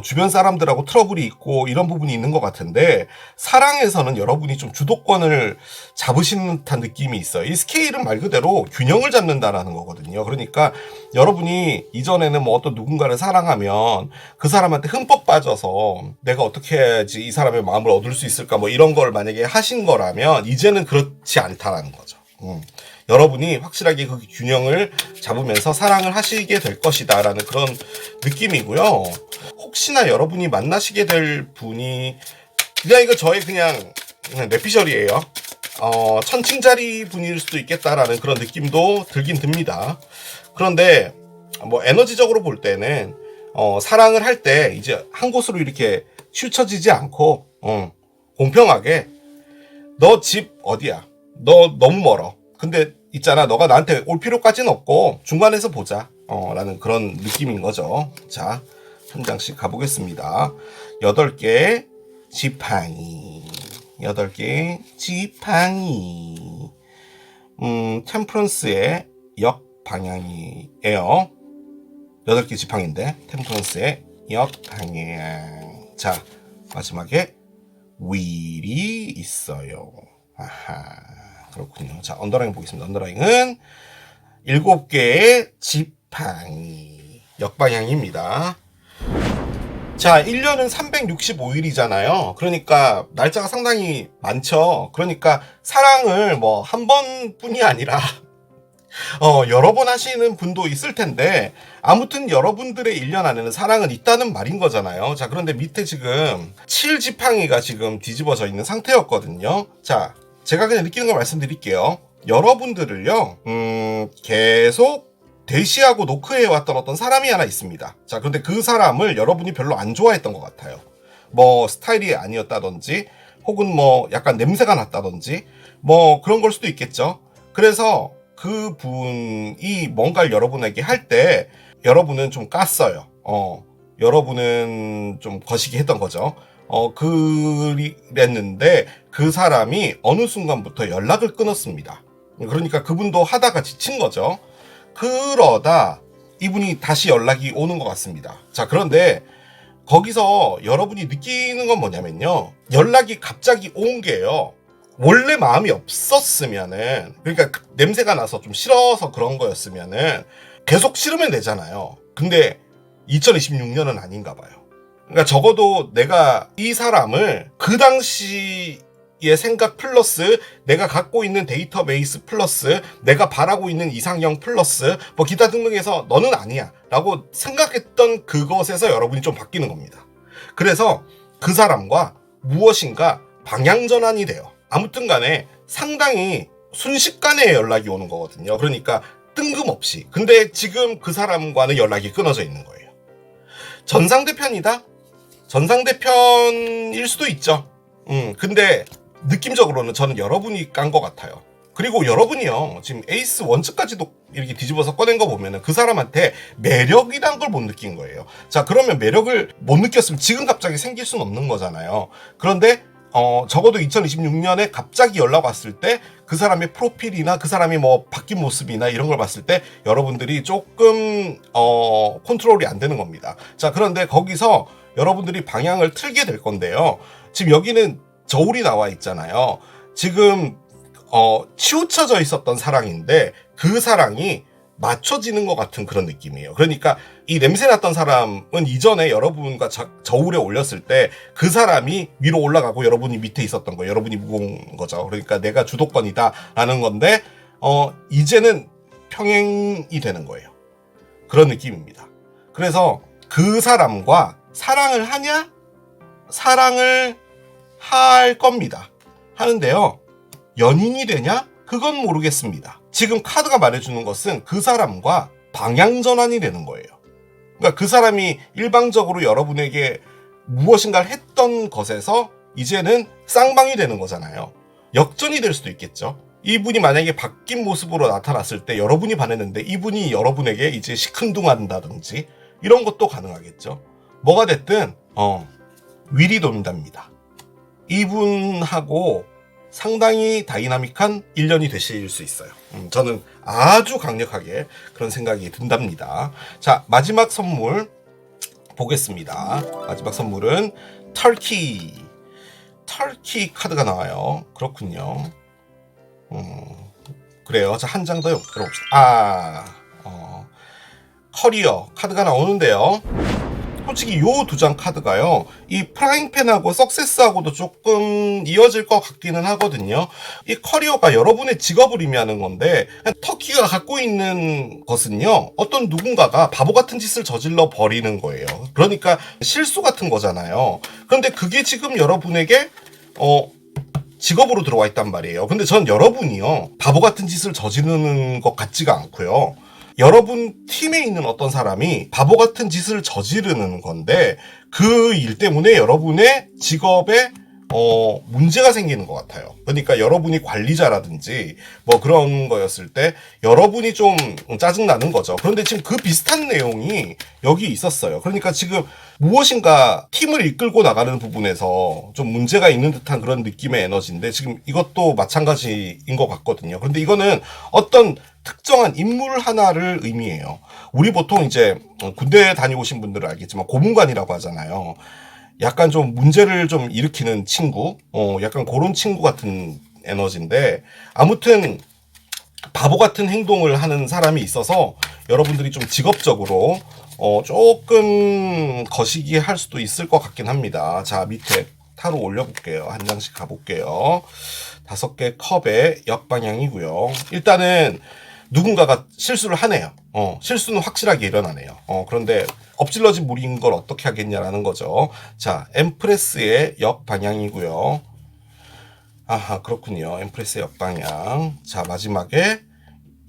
[SPEAKER 1] 주변 사람들하고 트러블이 있고 이런 부분이 있는 것 같은데, 사랑에서는 여러분이 좀 주도권을 잡으시는 듯한 느낌이 있어요. 이 스케일은 말 그대로 균형을 잡는다라는 거거든요. 그러니까 여러분이 이전에는 뭐 어떤 누군가를 사랑하면 그 사람한테 흠뻑 빠져서 내가 어떻게 해야지 이 사람의 마음을 얻을 수 있을까 뭐 이런 걸 만약에 하신 거라면 이제는 그렇지 않다라는 거죠. 여러분이 확실하게 그 균형을 잡으면서 사랑을 하시게 될 것이다 라는 그런 느낌이고요. 혹시나 여러분이 만나시게 될 분이 그냥 이거 저의 그냥 뇌피셜이에요. 천칭자리 분일 수도 있겠다라는 그런 느낌도 들긴 듭니다. 그런데 뭐 에너지적으로 볼 때는 사랑을 할 때 이제 한 곳으로 이렇게 치우쳐지지 않고 공평하게 너 집 어디야? 너 너무 멀어. 근데 있잖아, 너가 나한테 올 필요까지는 없고 중간에서 보자 라는 그런 느낌인 거죠. 자, 한 장씩 가보겠습니다. 8개 지팡이, 8개 지팡이. 템퍼런스의 역방향이에요. 8개 지팡인데 템퍼런스의 역방향. 자, 마지막에 윌이 있어요. 아하, 그렇군요. 자, 언더라인 보겠습니다. 언더라인은 7개의 지팡이 역방향입니다. 자, 1년은 365일이잖아요. 그러니까 날짜가 상당히 많죠. 그러니까 사랑을 뭐 한 번뿐이 아니라 여러 번 하시는 분도 있을 텐데, 아무튼 여러분들의 1년 안에는 사랑은 있다는 말인 거잖아요. 자, 그런데 밑에 지금 7지팡이가 지금 뒤집어져 있는 상태였거든요. 자, 제가 그냥 느끼는 걸 말씀드릴게요. 여러분들을요, 계속 대시하고 노크해왔던 어떤 사람이 하나 있습니다. 자, 그런데 그 사람을 여러분이 별로 안 좋아했던 것 같아요. 뭐 스타일이 아니었다든지, 혹은 뭐 약간 냄새가 났다든지, 뭐 그런 걸 수도 있겠죠. 그래서 그 분이 뭔가를 여러분에게 할 때 여러분은 좀 깠어요. 여러분은 좀 거시기 했던 거죠. 그랬는데 그 사람이 어느 순간부터 연락을 끊었습니다. 그러니까 그분도 하다가 지친 거죠. 그러다 이분이 다시 연락이 오는 것 같습니다. 자, 그런데 거기서 여러분이 느끼는 건 뭐냐면요, 연락이 갑자기 온 게요, 원래 마음이 없었으면은, 그러니까 냄새가 나서 좀 싫어서 그런 거였으면은 계속 싫으면 되잖아요. 근데 2026년은 아닌가 봐요. 그러니까 적어도 내가 이 사람을 그 당시의 생각 플러스 내가 갖고 있는 데이터베이스 플러스 내가 바라고 있는 이상형 플러스 뭐 기타 등등해서 너는 아니야 라고 생각했던 그것에서 여러분이 좀 바뀌는 겁니다. 그래서 그 사람과 무엇인가 방향 전환이 돼요. 아무튼 간에 상당히 순식간에 연락이 오는 거거든요. 그러니까 뜬금없이. 근데 지금 그 사람과는 연락이 끊어져 있는 거예요. 전상대편이다? 전상대편일 수도 있죠. 근데 느낌적으로는 저는 여러분이 깐 것 같아요. 그리고 여러분이요, 지금 에이스 원츠까지도 이렇게 뒤집어서 꺼낸 거 보면은 그 사람한테 매력이란 걸 못 느낀 거예요. 자, 그러면 매력을 못 느꼈으면 지금 갑자기 생길 수는 없는 거잖아요. 그런데 적어도 2026년에 갑자기 연락 왔을 때 그 사람의 프로필이나 그 사람이 뭐 바뀐 모습이나 이런 걸 봤을 때 여러분들이 조금 컨트롤이 안 되는 겁니다. 자, 그런데 거기서 여러분들이 방향을 틀게 될 건데요. 지금 여기는 저울이 나와 있잖아요. 지금 치우쳐져 있었던 사랑인데 그 사랑이 맞춰지는 것 같은 그런 느낌이에요. 그러니까 이 냄새 났던 사람은 이전에 여러분과 저울에 올렸을 때 그 사람이 위로 올라가고 여러분이 밑에 있었던 거예요. 여러분이 무거운 거죠. 그러니까 내가 주도권이다 라는 건데 이제는 평행이 되는 거예요. 그런 느낌입니다. 그래서 그 사람과 사랑을 하냐? 사랑을 할 겁니다. 하는데요. 연인이 되냐? 그건 모르겠습니다. 지금 카드가 말해주는 것은 그 사람과 방향전환이 되는 거예요. 그러니까 그 사람이 일방적으로 여러분에게 무엇인가를 했던 것에서 이제는 쌍방이 되는 거잖아요. 역전이 될 수도 있겠죠. 이분이 만약에 바뀐 모습으로 나타났을 때 여러분이 반했는데 이분이 여러분에게 이제 시큰둥한다든지 이런 것도 가능하겠죠. 뭐가 됐든 윌이 돈답니다. 이분하고 상당히 다이나믹한 1년이 되실 수 있어요. 저는 아주 강력하게 그런 생각이 든답니다. 자, 마지막 선물 보겠습니다. 마지막 선물은 터키 카드가 나와요. 그렇군요. 그래요. 자, 한 장 더 열어봅시다. 커리어 카드가 나오는데요. 솔직히 요 두 장 카드가요, 이 프라잉팬하고 석세스하고도 조금 이어질 것 같기는 하거든요. 이 커리어가 여러분의 직업을 의미하는 건데, 터키가 갖고 있는 것은요, 어떤 누군가가 바보 같은 짓을 저질러 버리는 거예요. 그러니까 실수 같은 거잖아요. 그런데 그게 지금 여러분에게 직업으로 들어와 있단 말이에요. 근데 전 여러분이요, 바보 같은 짓을 저지르는 것 같지가 않고요. 여러분 팀에 있는 어떤 사람이 바보 같은 짓을 저지르는 건데 그 일 때문에 여러분의 직업에 문제가 생기는 것 같아요. 그러니까 여러분이 관리자라든지 뭐 그런 거였을 때 여러분이 좀 짜증나는 거죠. 그런데 지금 그 비슷한 내용이 여기 있었어요. 그러니까 지금 무엇인가 팀을 이끌고 나가는 부분에서 좀 문제가 있는 듯한 그런 느낌의 에너지인데 지금 이것도 마찬가지인 것 같거든요. 그런데 이거는 어떤 특정한 인물 하나를 의미해요. 우리 보통 이제 군대 다녀오신 분들은 알겠지만 고문관이라고 하잖아요. 약간 좀 문제를 좀 일으키는 친구, 약간 그런 친구 같은 에너지인데, 아무튼 바보 같은 행동을 하는 사람이 있어서 여러분들이 좀 직업적으로 조금 거시기 할 수도 있을 것 같긴 합니다. 자, 밑에 타로 올려볼게요. 한 장씩 가볼게요. 5개 컵의 역방향이고요. 일단은 누군가가 실수를 하네요. 실수는 확실하게 일어나네요. 그런데 엎질러진 물인 걸 어떻게 하겠냐라는 거죠. 자, 엠프레스의 역방향이고요. 아하, 그렇군요. 엠프레스의 역방향. 자, 마지막에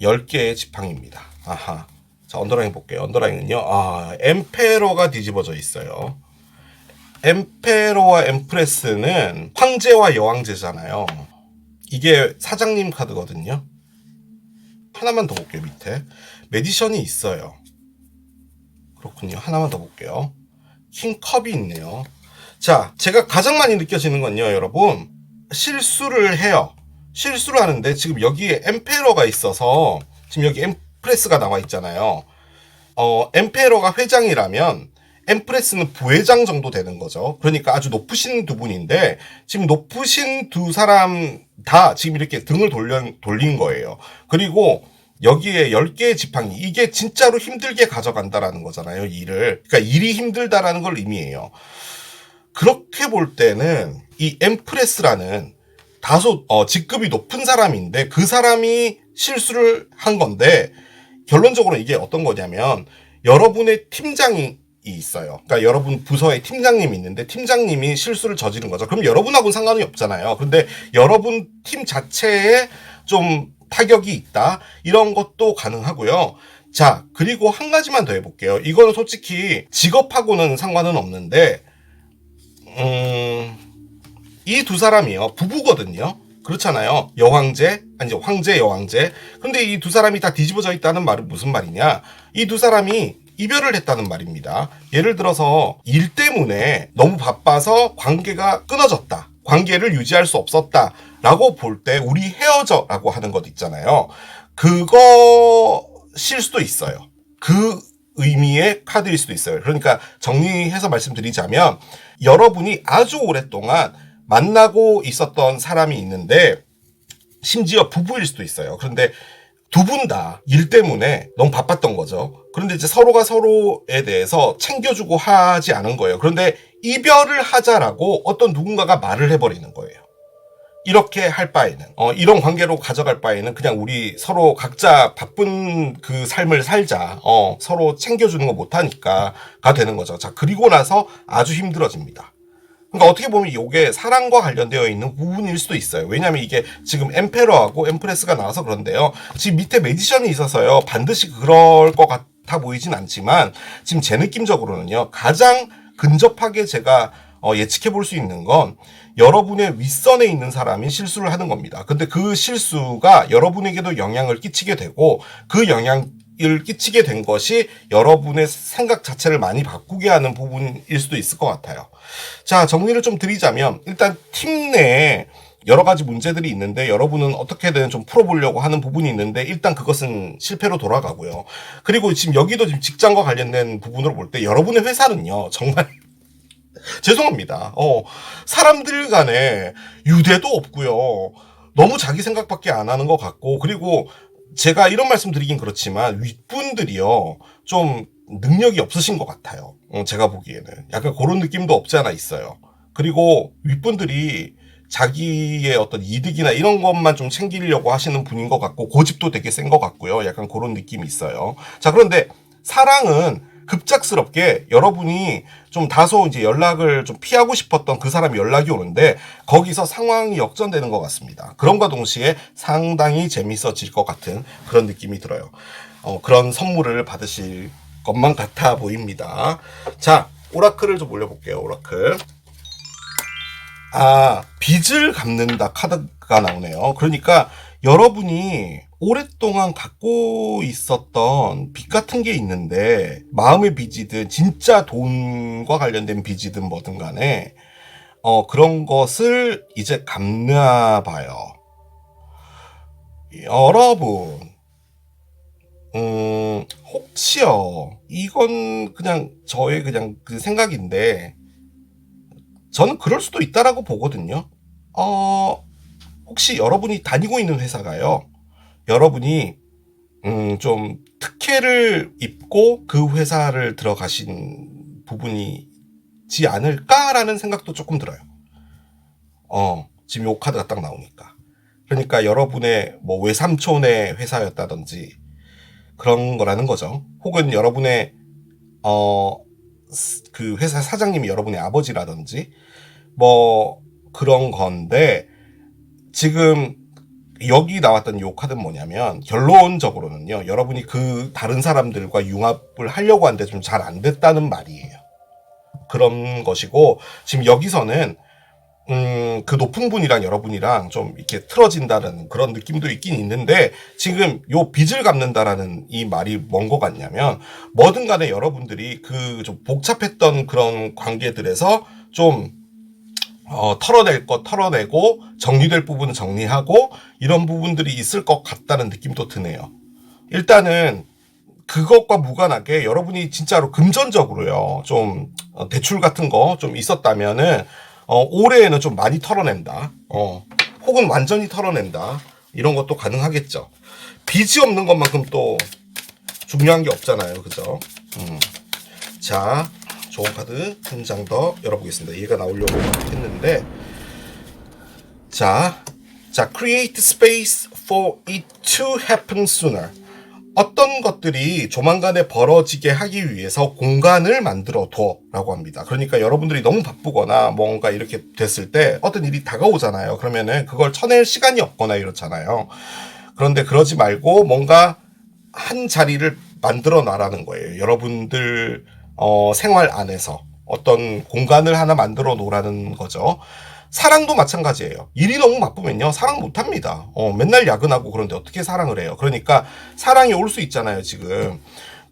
[SPEAKER 1] 10개의 지팡이입니다. 아하. 자, 언더라인 볼게요. 언더라인은요. 엠페러가 뒤집어져 있어요. 엠페러와 엠프레스는 황제와 여왕제잖아요. 이게 사장님 카드거든요. 하나만 더 볼게요. 밑에 매디션이 있어요. 그렇군요. 하나만 더 볼게요. 킹컵이 있네요. 자, 제가 가장 많이 느껴지는 건요, 여러분, 실수를 해요. 실수를 하는데 지금 여기에 엠페러가 있어서 지금 여기 엠프레스가 나와 있잖아요. 엠페러가 회장이라면 엠프레스는 부회장 정도 되는 거죠. 그러니까 아주 높으신 두 분인데 지금 높으신 두 사람 다 지금 이렇게 등을 돌린 거예요. 그리고 여기에 10개의 지팡이, 이게 진짜로 힘들게 가져간다라는 거잖아요, 일을. 그러니까 일이 힘들다라는 걸 의미해요. 그렇게 볼 때는 이 엠프레스라는 다소 직급이 높은 사람인데 그 사람이 실수를 한 건데, 결론적으로 이게 어떤 거냐면 여러분의 팀장이 있어요. 그러니까 여러분 부서에 팀장님이 있는데 팀장님이 실수를 저지른 거죠. 그럼 여러분하고는 상관이 없잖아요. 그런데 여러분 팀 자체에 좀 타격이 있다, 이런 것도 가능하고요. 자, 그리고 한 가지만 더 해볼게요. 이거는 솔직히 직업하고는 상관은 없는데 이 두 사람이요, 부부거든요. 그렇잖아요. 여왕제, 아니 황제, 여왕제. 근데 이 두 사람이 다 뒤집어져 있다는 말은 무슨 말이냐? 이 두 사람이 이별을 했다는 말입니다. 예를 들어서 일 때문에 너무 바빠서 관계가 끊어졌다, 관계를 유지할 수 없었다 라고 볼 때 우리 헤어져 라고 하는 것 있잖아요. 그거실 수도 있어요. 그 의미의 카드일 수도 있어요. 그러니까 정리해서 말씀드리자면 여러분이 아주 오랫동안 만나고 있었던 사람이 있는데 심지어 부부일 수도 있어요. 그런데 두 분 다 일 때문에 너무 바빴던 거죠. 그런데 이제 서로가 서로에 대해서 챙겨주고 하지 않은 거예요. 그런데 이별을 하자라고 어떤 누군가가 말을 해버리는 거예요. 이렇게 할 바에는, 이런 관계로 가져갈 바에는 그냥 우리 서로 각자 바쁜 그 삶을 살자, 서로 챙겨주는 거 못하니까가 되는 거죠. 자, 그리고 나서 아주 힘들어집니다. 그러니까 어떻게 보면 이게 사랑과 관련되어 있는 부분일 수도 있어요. 왜냐하면 이게 지금 엠페러하고 엠프레스가 나와서 그런데요. 지금 밑에 매지션이 있어서요. 반드시 그럴 것 같아 보이진 않지만 지금 제 느낌적으로는요. 가장 근접하게 제가 예측해 볼 수 있는 건 여러분의 윗선에 있는 사람이 실수를 하는 겁니다. 근데 그 실수가 여러분에게도 영향을 끼치게 되고 그 영향을 끼치게 된 것이 여러분의 생각 자체를 많이 바꾸게 하는 부분일 수도 있을 것 같아요. 자, 정리를 좀 드리자면 일단 팀 내에 여러 가지 문제들이 있는데 여러분은 어떻게든 좀 풀어보려고 하는 부분이 있는데 일단 그것은 실패로 돌아가고요. 그리고 지금 여기도 지금 직장과 관련된 부분으로 볼 때 여러분의 회사는요, 정말 죄송합니다. 사람들 간에 유대도 없고요. 너무 자기 생각밖에 안 하는 것 같고, 그리고 제가 이런 말씀 드리긴 그렇지만 윗분들이요, 좀 능력이 없으신 것 같아요. 제가 보기에는. 약간 그런 느낌도 없지 않아 있어요. 그리고 윗분들이 자기의 어떤 이득이나 이런 것만 좀 챙기려고 하시는 분인 것 같고, 고집도 되게 센 것 같고요. 약간 그런 느낌이 있어요. 자, 그런데 사랑은 급작스럽게 여러분이 좀 다소 이제 연락을 좀 피하고 싶었던 그 사람이 연락이 오는데 거기서 상황이 역전되는 것 같습니다. 그럼과 동시에 상당히 재밌어질 것 같은 그런 느낌이 들어요. 그런 선물을 받으실 것만 같아 보입니다. 자, 오라클을 좀 올려볼게요. 오라클. 빚을 갚는다 카드가 나오네요. 그러니까 여러분이 오랫동안 갖고 있었던 빚 같은 게 있는데 마음의 빚이든 진짜 돈과 관련된 빚이든 뭐든 간에 그런 것을 이제 갚나 봐요. 여러분 혹시요, 이건 그냥 저의 그냥 그 생각인데 저는 그럴 수도 있다라고 보거든요. 혹시 여러분이 다니고 있는 회사가요, 여러분이 좀 특혜를 입고 그 회사를 들어가신 부분이지 않을까라는 생각도 조금 들어요. 지금 요 카드가 딱 나오니까. 그러니까 여러분의 뭐 외삼촌의 회사였다든지 그런 거라는 거죠. 혹은 여러분의 그 회사 사장님이 여러분의 아버지라든지 뭐 그런 건데, 지금 여기 나왔던 요 카드는 뭐냐면 결론적으로는요, 여러분이 그 다른 사람들과 융합을 하려고 하는데 좀 잘 안 됐다는 말이에요. 그런 것이고, 지금 여기서는 그 높은 분이랑 여러분이랑 좀 이렇게 틀어진다는 그런 느낌도 있긴 있는데, 지금 요 빚을 갚는다라는 이 말이 뭔 것 같냐면 뭐든 간에 여러분들이 그 좀 복잡했던 그런 관계들에서 좀 털어낼 거 털어내고 정리될 부분은 정리하고 이런 부분들이 있을 것 같다는 느낌도 드네요. 일단은 그것과 무관하게 여러분이 진짜로 금전적으로요, 좀 대출 같은 거 좀 있었다면은 올해에는 좀 많이 털어낸다. 혹은 완전히 털어낸다. 이런 것도 가능하겠죠. 빚이 없는 것만큼 또 중요한 게 없잖아요. 그죠? 자, 좋은 카드 한 장 더 열어보겠습니다. 얘가 나오려고 했는데, 자, create space for it to happen sooner. 어떤 것들이 조만간에 벌어지게 하기 위해서 공간을 만들어 둬라고 합니다. 그러니까 여러분들이 너무 바쁘거나 뭔가 이렇게 됐을 때 어떤 일이 다가오잖아요. 그러면은 그걸 쳐낼 시간이 없거나 이렇잖아요. 그런데 그러지 말고 뭔가 한 자리를 만들어 놔라는 거예요. 여러분들 생활 안에서 어떤 공간을 하나 만들어 놓으라는 거죠. 사랑도 마찬가지예요. 일이 너무 바쁘면요, 사랑 못 합니다. 맨날 야근하고 그런데 어떻게 사랑을 해요? 그러니까 사랑이 올 수 있잖아요. 지금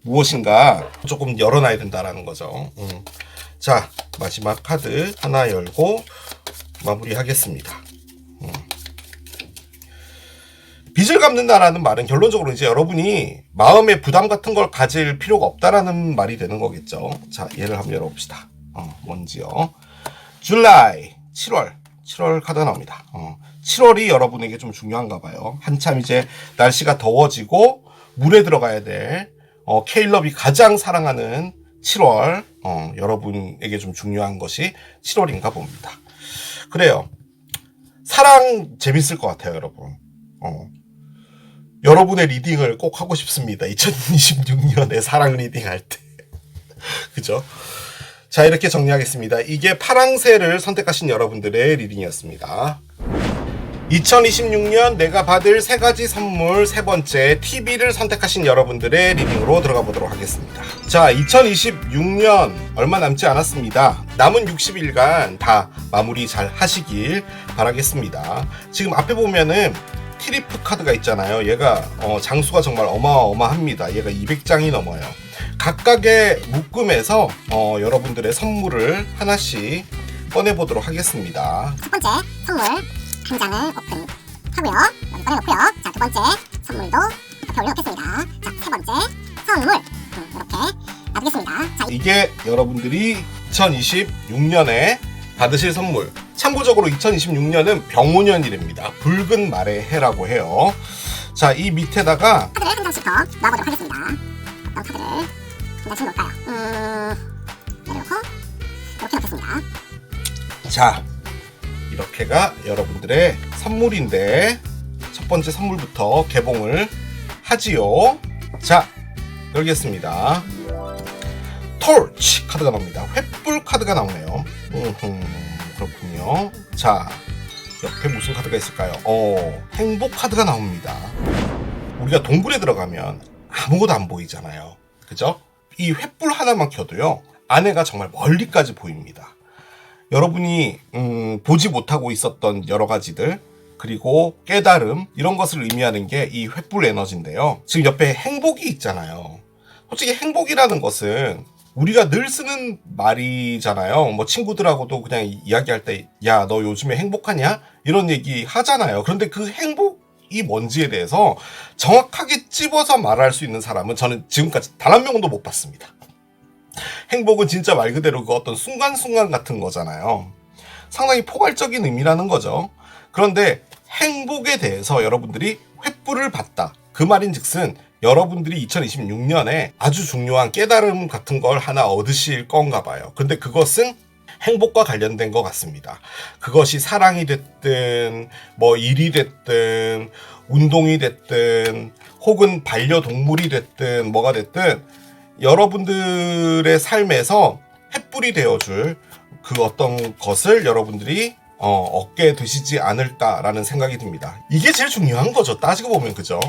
[SPEAKER 1] 무엇인가 조금 열어놔야 된다라는 거죠. 자, 마지막 카드 하나 열고 마무리하겠습니다. 빚을 갚는다라는 말은 결론적으로 이제 여러분이 마음의 부담 같은 걸 가질 필요가 없다라는 말이 되는 거겠죠. 자, 얘를 한번 열어봅시다. 뭔지요. 줄라이 7월 카드가 나옵니다. 7월이 여러분에게 좀 중요한가 봐요. 한참 이제 날씨가 더워지고 물에 들어가야 될 케일럽이 가장 사랑하는 7월, 여러분에게 좀 중요한 것이 7월인가 봅니다. 그래요. 사랑 재밌을 것 같아요, 여러분. 여러분의 리딩을 꼭 하고 싶습니다. 2026년에 사랑 리딩 할 때. 그죠? 자, 이렇게 정리하겠습니다. 이게 파랑새를 선택하신 여러분들의 리딩이었습니다. 2026년 내가 받을 3가지 선물 세 번째 TV를 선택하신 여러분들의 리딩으로 들어가 보도록 하겠습니다. 자, 2026년 얼마 남지 않았습니다. 남은 60일간 다 마무리 잘 하시길 바라겠습니다. 지금 앞에 보면은 트리프 카드가 있잖아요. 얘가 장수가 정말 어마어마합니다. 얘가 200장이 넘어요. 각각의 묶음에서 여러분들의 선물을 하나씩 꺼내보도록 하겠습니다.
[SPEAKER 2] 첫 번째 선물 한 장을 오픈하고요. 여기 꺼내놓고요. 자, 두 번째 선물도 옆에 올려놓겠습니다. 자, 세 번째 선물 이렇게 놔두겠습니다. 자,
[SPEAKER 1] 이게 여러분들이 2026년에 받으실 선물. 참고적으로 2026년은 병오년이랍니다. 붉은 말의 해라고 해요. 자, 이 밑에다가
[SPEAKER 2] 카드를 한 장씩 더 놔보도록 하겠습니다. 어떤 카드를 한 장씩 놓을까요? 내려놓고 이렇게 놓겠습니다.
[SPEAKER 1] 자, 이렇게가 여러분들의 선물인데 첫 번째 선물부터 개봉을 하지요. 자, 열겠습니다. 토치 카드가 나옵니다. 횃불 카드가 나오네요. 그렇군요. 자, 옆에 무슨 카드가 있을까요? 행복 카드가 나옵니다. 우리가 동굴에 들어가면 아무것도 안 보이잖아요. 그죠? 이 횃불 하나만 켜도요, 안에가 정말 멀리까지 보입니다. 여러분이 보지 못하고 있었던 여러 가지들, 그리고 깨달음, 이런 것을 의미하는 게 이 횃불 에너지인데요. 지금 옆에 행복이 있잖아요. 솔직히 행복이라는 것은 우리가 늘 쓰는 말이잖아요. 뭐 친구들하고도 그냥 이야기할 때, 야, 너 요즘에 행복하냐? 이런 얘기 하잖아요. 그런데 그 행복이 뭔지에 대해서 정확하게 찝어서 말할 수 있는 사람은 저는 지금까지 단 한 명도 못 봤습니다. 행복은 진짜 말 그대로 그 어떤 순간순간 같은 거잖아요. 상당히 포괄적인 의미라는 거죠. 그런데 행복에 대해서 여러분들이 횃불을 봤다. 그 말인즉슨 여러분들이 2026년에 아주 중요한 깨달음 같은 걸 하나 얻으실 건가 봐요. 근데 그것은 행복과 관련된 것 같습니다. 그것이 사랑이 됐든 뭐 일이 됐든 운동이 됐든 혹은 반려동물이 됐든 뭐가 됐든 여러분들의 삶에서 횃불이 되어줄 그 어떤 것을 여러분들이 얻게 되시지 않을까라는 생각이 듭니다. 이게 제일 중요한 거죠. 따지고 보면. 그죠?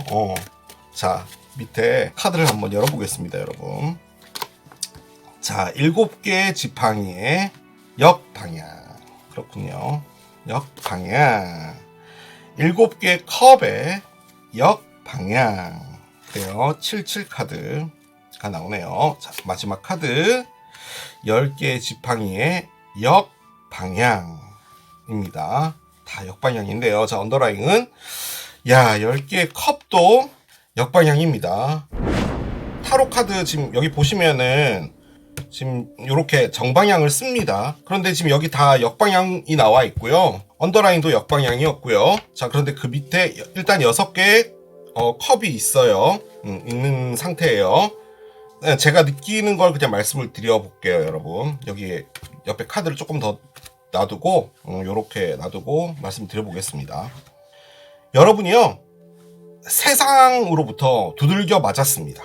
[SPEAKER 1] 자, 밑에 카드를 한번 열어보겠습니다, 여러분. 자, 7개의 지팡이의 역방향. 그렇군요. 역방향. 7개의 컵의 역방향. 그래요. 77 카드가 나오네요. 자, 마지막 카드. 10개의 지팡이의 역방향입니다. 다 역방향인데요. 자, 언더라인은 10개의 컵도 역방향입니다. 타로 카드 지금 여기 보시면은 지금 이렇게 정방향을 씁니다. 그런데 지금 여기 다 역방향이 나와 있고요. 언더라인도 역방향이었고요. 자, 그런데 그 밑에 일단 6개의 컵이 있어요. 있는 상태예요. 제가 느끼는 걸 그냥 말씀을 드려볼게요, 여러분. 여기 옆에 카드를 조금 더 놔두고 요렇게 놔두고 말씀드려보겠습니다. 여러분이요, 세상으로부터 두들겨 맞았습니다.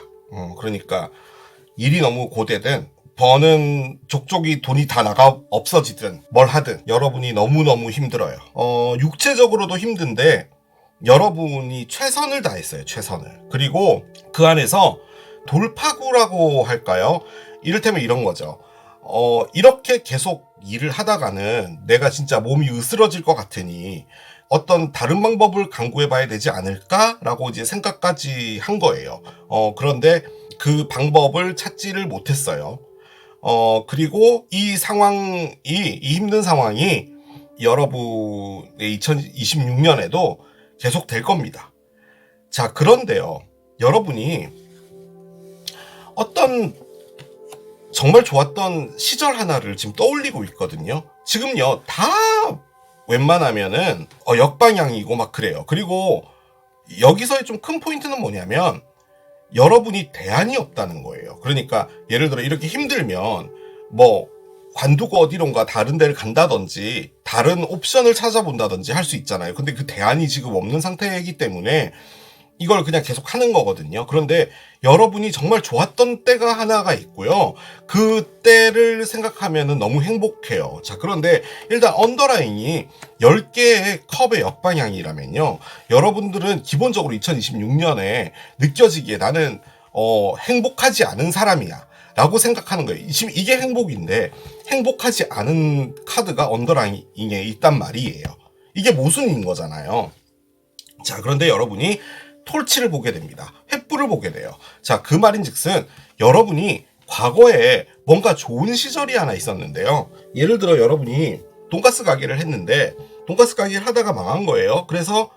[SPEAKER 1] 그러니까 일이 너무 고되든 버는 족족이 돈이 다 나가 없어지든 뭘 하든 여러분이 너무너무 힘들어요. 육체적으로도 힘든데 여러분이 최선을 다했어요. 최선을. 그리고 그 안에서 돌파구라고 할까요? 이를테면 이런 거죠. 이렇게 계속 일을 하다가는 내가 진짜 몸이 으스러질 것 같으니 어떤 다른 방법을 강구해 봐야 되지 않을까라고 이제 생각까지 한 거예요. 그런데 그 방법을 찾지를 못했어요. 그리고 이 힘든 상황이 여러분의 2026년에도 계속 될 겁니다. 자, 그런데요, 여러분이 어떤 정말 좋았던 시절 하나를 지금 떠올리고 있거든요. 지금요, 다 웬만하면은 역방향이고 막 그래요. 그리고 여기서의 좀 큰 포인트는 뭐냐면 여러분이 대안이 없다는 거예요. 그러니까 예를 들어 이렇게 힘들면 뭐 관두고 어디론가 다른 데를 간다든지 다른 옵션을 찾아본다든지 할 수 있잖아요. 근데 그 대안이 지금 없는 상태이기 때문에 이걸 그냥 계속 하는 거거든요. 그런데 여러분이 정말 좋았던 때가 하나가 있고요. 그 때를 생각하면 너무 행복해요. 자, 그런데 일단 언더라인이 10개의 컵의 역방향이라면요. 여러분들은 기본적으로 2026년에 느껴지기에 나는 행복하지 않은 사람이야 라고 생각하는 거예요. 지금 이게 행복인데 행복하지 않은 카드가 언더라인에 있단 말이에요. 이게 모순인 거잖아요. 자, 그런데 여러분이 톨치를 보게 됩니다. 횃불을 보게 돼요. 자, 그 말인즉슨 여러분이 과거에 뭔가 좋은 시절이 하나 있었는데요. 예를 들어 여러분이 돈가스 가게를 했는데 돈가스 가게를 하다가 망한 거예요. 그래서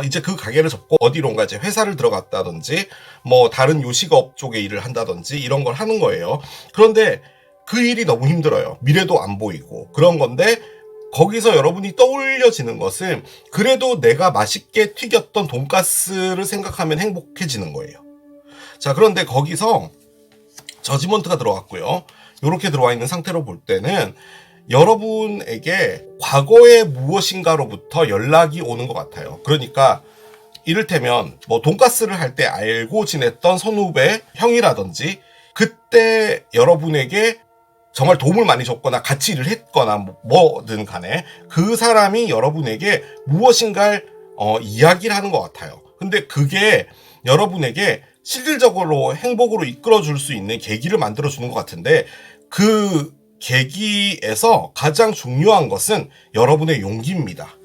[SPEAKER 1] 이제 그 가게를 접고 어디론가 이제 회사를 들어갔다든지 뭐 다른 요식업 쪽에 일을 한다든지 이런 걸 하는 거예요. 그런데 그 일이 너무 힘들어요. 미래도 안 보이고 그런 건데 거기서 여러분이 떠올려지는 것은 그래도 내가 맛있게 튀겼던 돈가스를 생각하면 행복해지는 거예요. 자, 그런데 거기서 저지먼트가 들어왔고요. 이렇게 들어와 있는 상태로 볼 때는 여러분에게 과거의 무엇인가로부터 연락이 오는 것 같아요. 그러니까 이를테면 뭐 돈가스를 할 때 알고 지냈던 선후배 형이라든지 그때 여러분에게 정말 도움을 많이 줬거나 같이 일을 했거나 뭐든 간에 그 사람이 여러분에게 무엇인가를 이야기를 하는 것 같아요. 근데 그게 여러분에게 실질적으로 행복으로 이끌어줄 수 있는 계기를 만들어주는 것 같은데 그 계기에서 가장 중요한 것은 여러분의 용기입니다.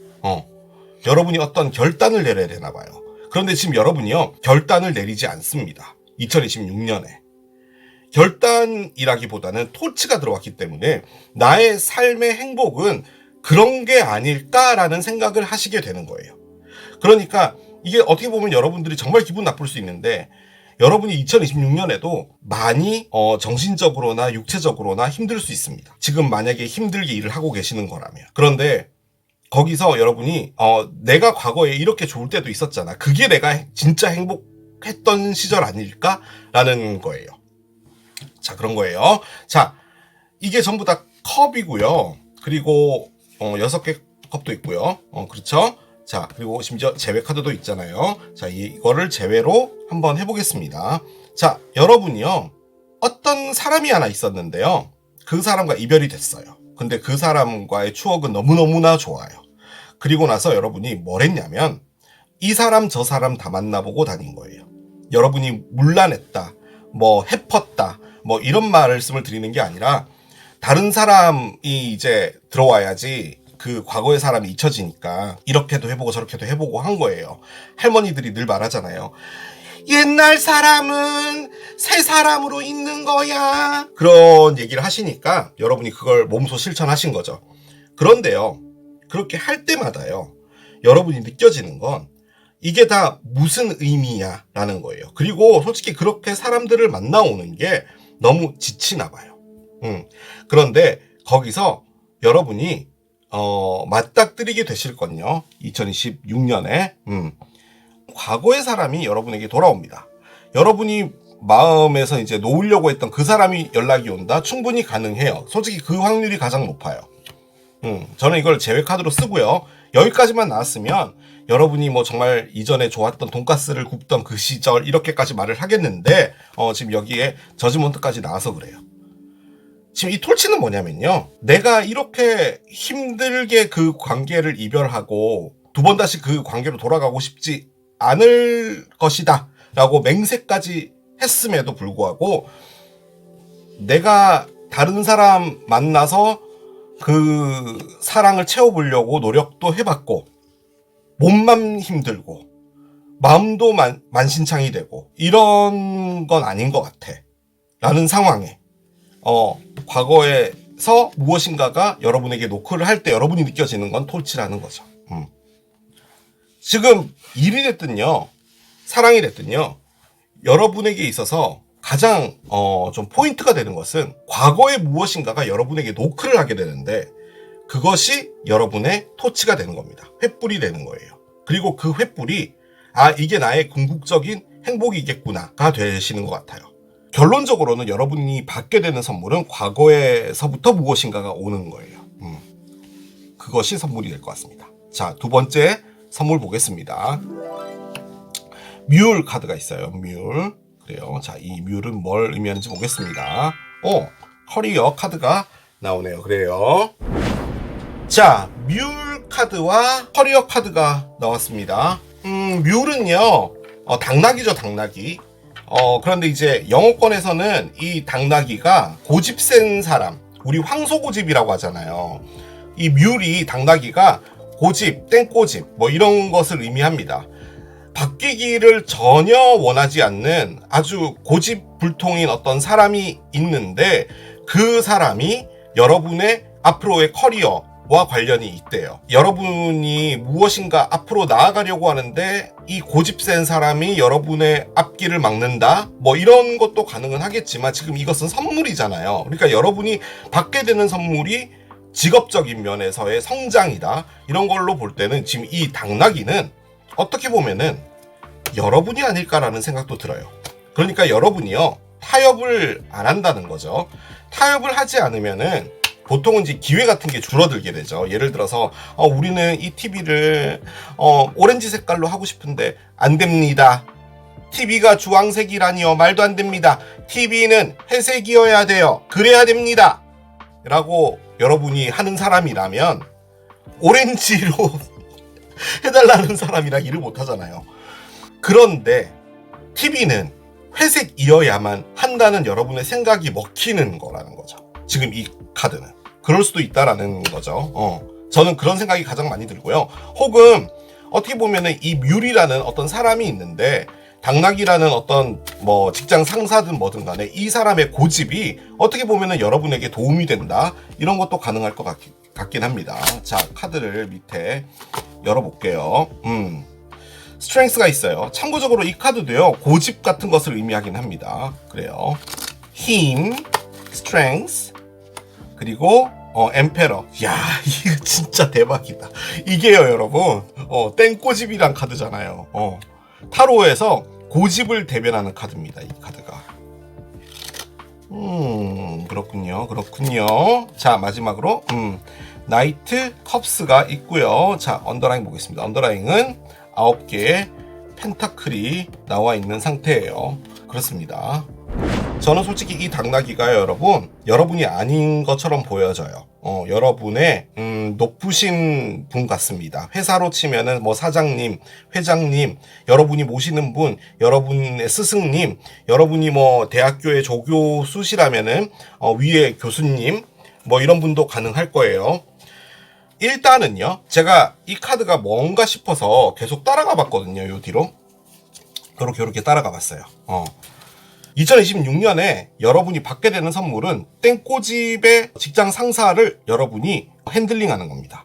[SPEAKER 1] 여러분이 어떤 결단을 내려야 되나 봐요. 그런데 지금 여러분이요 결단을 내리지 않습니다. 2026년에. 결단이라기보다는 토치가 들어왔기 때문에 나의 삶의 행복은 그런 게 아닐까라는 생각을 하시게 되는 거예요. 그러니까 이게 어떻게 보면 여러분들이 정말 기분 나쁠 수 있는데 여러분이 2026년에도 많이 정신적으로나 육체적으로나 힘들 수 있습니다. 지금 만약에 힘들게 일을 하고 계시는 거라면. 그런데 거기서 여러분이 내가 과거에 이렇게 좋을 때도 있었잖아. 그게 내가 진짜 행복했던 시절 아닐까라는 거예요. 자, 그런 거예요. 자, 이게 전부 다 컵이고요. 그리고 6개 컵도 있고요. 그렇죠? 자, 그리고 심지어 제외 카드도 있잖아요. 자, 이거를 제외로 한번 해보겠습니다. 자, 여러분이요. 어떤 사람이 하나 있었는데요. 그 사람과 이별이 됐어요. 근데 그 사람과의 추억은 너무너무나 좋아요. 그리고 나서 여러분이 뭘 했냐면 이 사람 저 사람 다 만나보고 다닌 거예요. 여러분이 물란했다, 뭐 해펐다, 뭐 이런 말씀을 드리는 게 아니라 다른 사람이 이제 들어와야지 그 과거의 사람이 잊혀지니까 이렇게도 해보고 저렇게도 해보고 한 거예요. 할머니들이 늘 말하잖아요. 옛날 사람은 새 사람으로 있는 거야. 그런 얘기를 하시니까 여러분이 그걸 몸소 실천하신 거죠. 그런데요. 그렇게 할 때마다요. 여러분이 느껴지는 건 이게 다 무슨 의미야 라는 거예요. 그리고 솔직히 그렇게 사람들을 만나오는 게 너무 지치나 봐요. 그런데 거기서 여러분이 맞닥뜨리게 되실 건요. 2026년에 과거의 사람이 여러분에게 돌아옵니다. 여러분이 마음에서 이제 놓으려고 했던 그 사람이 연락이 온다? 충분히 가능해요. 솔직히 그 확률이 가장 높아요. 저는 이걸 제외 카드로 쓰고요. 여기까지만 나왔으면 여러분이 뭐 정말 이전에 좋았던 돈가스를 굽던 그 시절 이렇게까지 말을 하겠는데 지금 여기에 저지먼트까지 나와서 그래요. 지금 이 톨치는 뭐냐면요. 내가 이렇게 힘들게 그 관계를 이별하고 두 번 다시 그 관계로 돌아가고 싶지 않을 것이다 라고 맹세까지 했음에도 불구하고 내가 다른 사람 만나서 그 사랑을 채워보려고 노력도 해봤고 몸만 힘들고 마음도 만신창이 되고 이런 건 아닌 것 같아 라는 상황에 과거에서 무엇인가가 여러분에게 노크를 할 때 여러분이 느껴지는 건 톨치라는 거죠. 지금 일이 됐든요 사랑이 됐든요 여러분에게 있어서 가장 좀 포인트가 되는 것은 과거의 무엇인가가 여러분에게 노크를 하게 되는데 그것이 여러분의 토치가 되는 겁니다. 횃불이 되는 거예요. 그리고 그 횃불이 이게 나의 궁극적인 행복이겠구나가 되시는 것 같아요. 결론적으로는 여러분이 받게 되는 선물은 과거에서부터 무엇인가가 오는 거예요. 그것이 선물이 될 것 같습니다. 자, 두 번째 선물 보겠습니다. 뮬 카드가 있어요. 뮬. 그래요. 자, 이 뮬은 뭘 의미하는지 보겠습니다. 커리어 카드가 나오네요. 그래요. 자, 뮬 카드와 커리어 카드가 나왔습니다. 뮬은요, 당나귀죠, 당나귀. 그런데 이제 영어권에서는 이 당나귀가 고집 센 사람, 우리 황소고집이라고 하잖아요. 이 뮬이 당나귀가 고집, 땡꼬집, 뭐 이런 것을 의미합니다. 바뀌기를 전혀 원하지 않는 아주 고집불통인 어떤 사람이 있는데 그 사람이 여러분의 앞으로의 커리어와 관련이 있대요. 여러분이 무엇인가 앞으로 나아가려고 하는데 이 고집센 사람이 여러분의 앞길을 막는다? 뭐 이런 것도 가능은 하겠지만 지금 이것은 선물이잖아요. 그러니까 여러분이 받게 되는 선물이 직업적인 면에서의 성장이다. 이런 걸로 볼 때는 지금 이 당나귀는 어떻게 보면은 여러분이 아닐까라는 생각도 들어요. 그러니까 여러분이요, 타협을 안 한다는 거죠. 타협을 하지 않으면은 보통은 이제 기회 같은 게 줄어들게 되죠. 예를 들어서 우리는 이 TV를 오렌지 색깔로 하고 싶은데 안 됩니다. TV가 주황색이라니요. 말도 안 됩니다. TV는 회색이어야 돼요. 그래야 됩니다. 라고 여러분이 하는 사람이라면 오렌지로 해달라는 사람이랑 일을 못 하잖아요. 그런데 TV는 회색이어야만 한다는 여러분의 생각이 먹히는 거라는 거죠. 지금 이 카드는. 그럴 수도 있다라는 거죠. 저는 그런 생각이 가장 많이 들고요. 혹은 어떻게 보면은 이 뮬이라는 어떤 사람이 있는데 당나귀라는 어떤 뭐 직장 상사든 뭐든 간에 이 사람의 고집이 어떻게 보면은 여러분에게 도움이 된다. 이런 것도 가능할 것 같긴 합니다. 자, 카드를 밑에 열어볼게요. 스트렝스가 있어요. 참고적으로 이 카드도요, 고집 같은 것을 의미하긴 합니다. 그래요. 힘, 스트렝스, 그리고 엠페러. 야, 이거 진짜 대박이다. 이게요, 여러분, 땡꼬집이란 카드잖아요. 타로에서 고집을 대변하는 카드입니다. 이 카드가. 그렇군요. 자, 마지막으로 나이트 컵스가 있고요. 자, 언더라인 보겠습니다. 언더라인은 9개의 펜타클이 나와 있는 상태예요. 그렇습니다. 저는 솔직히 이 당나귀가 여러분이 아닌 것처럼 보여져요. 여러분의 높으신 분 같습니다. 회사로 치면은 뭐 사장님, 회장님, 여러분이 모시는 분, 여러분의 스승님, 여러분이 뭐 대학교의 조교수시라면은 위에 교수님, 뭐 이런 분도 가능할 거예요. 일단은요, 제가 이 카드가 뭔가 싶어서 계속 따라가 봤거든요. 요 뒤로 이렇게 따라가 봤어요. 2026년에 여러분이 받게 되는 선물은 땡꼬집의 직장 상사를 여러분이 핸들링하는 겁니다.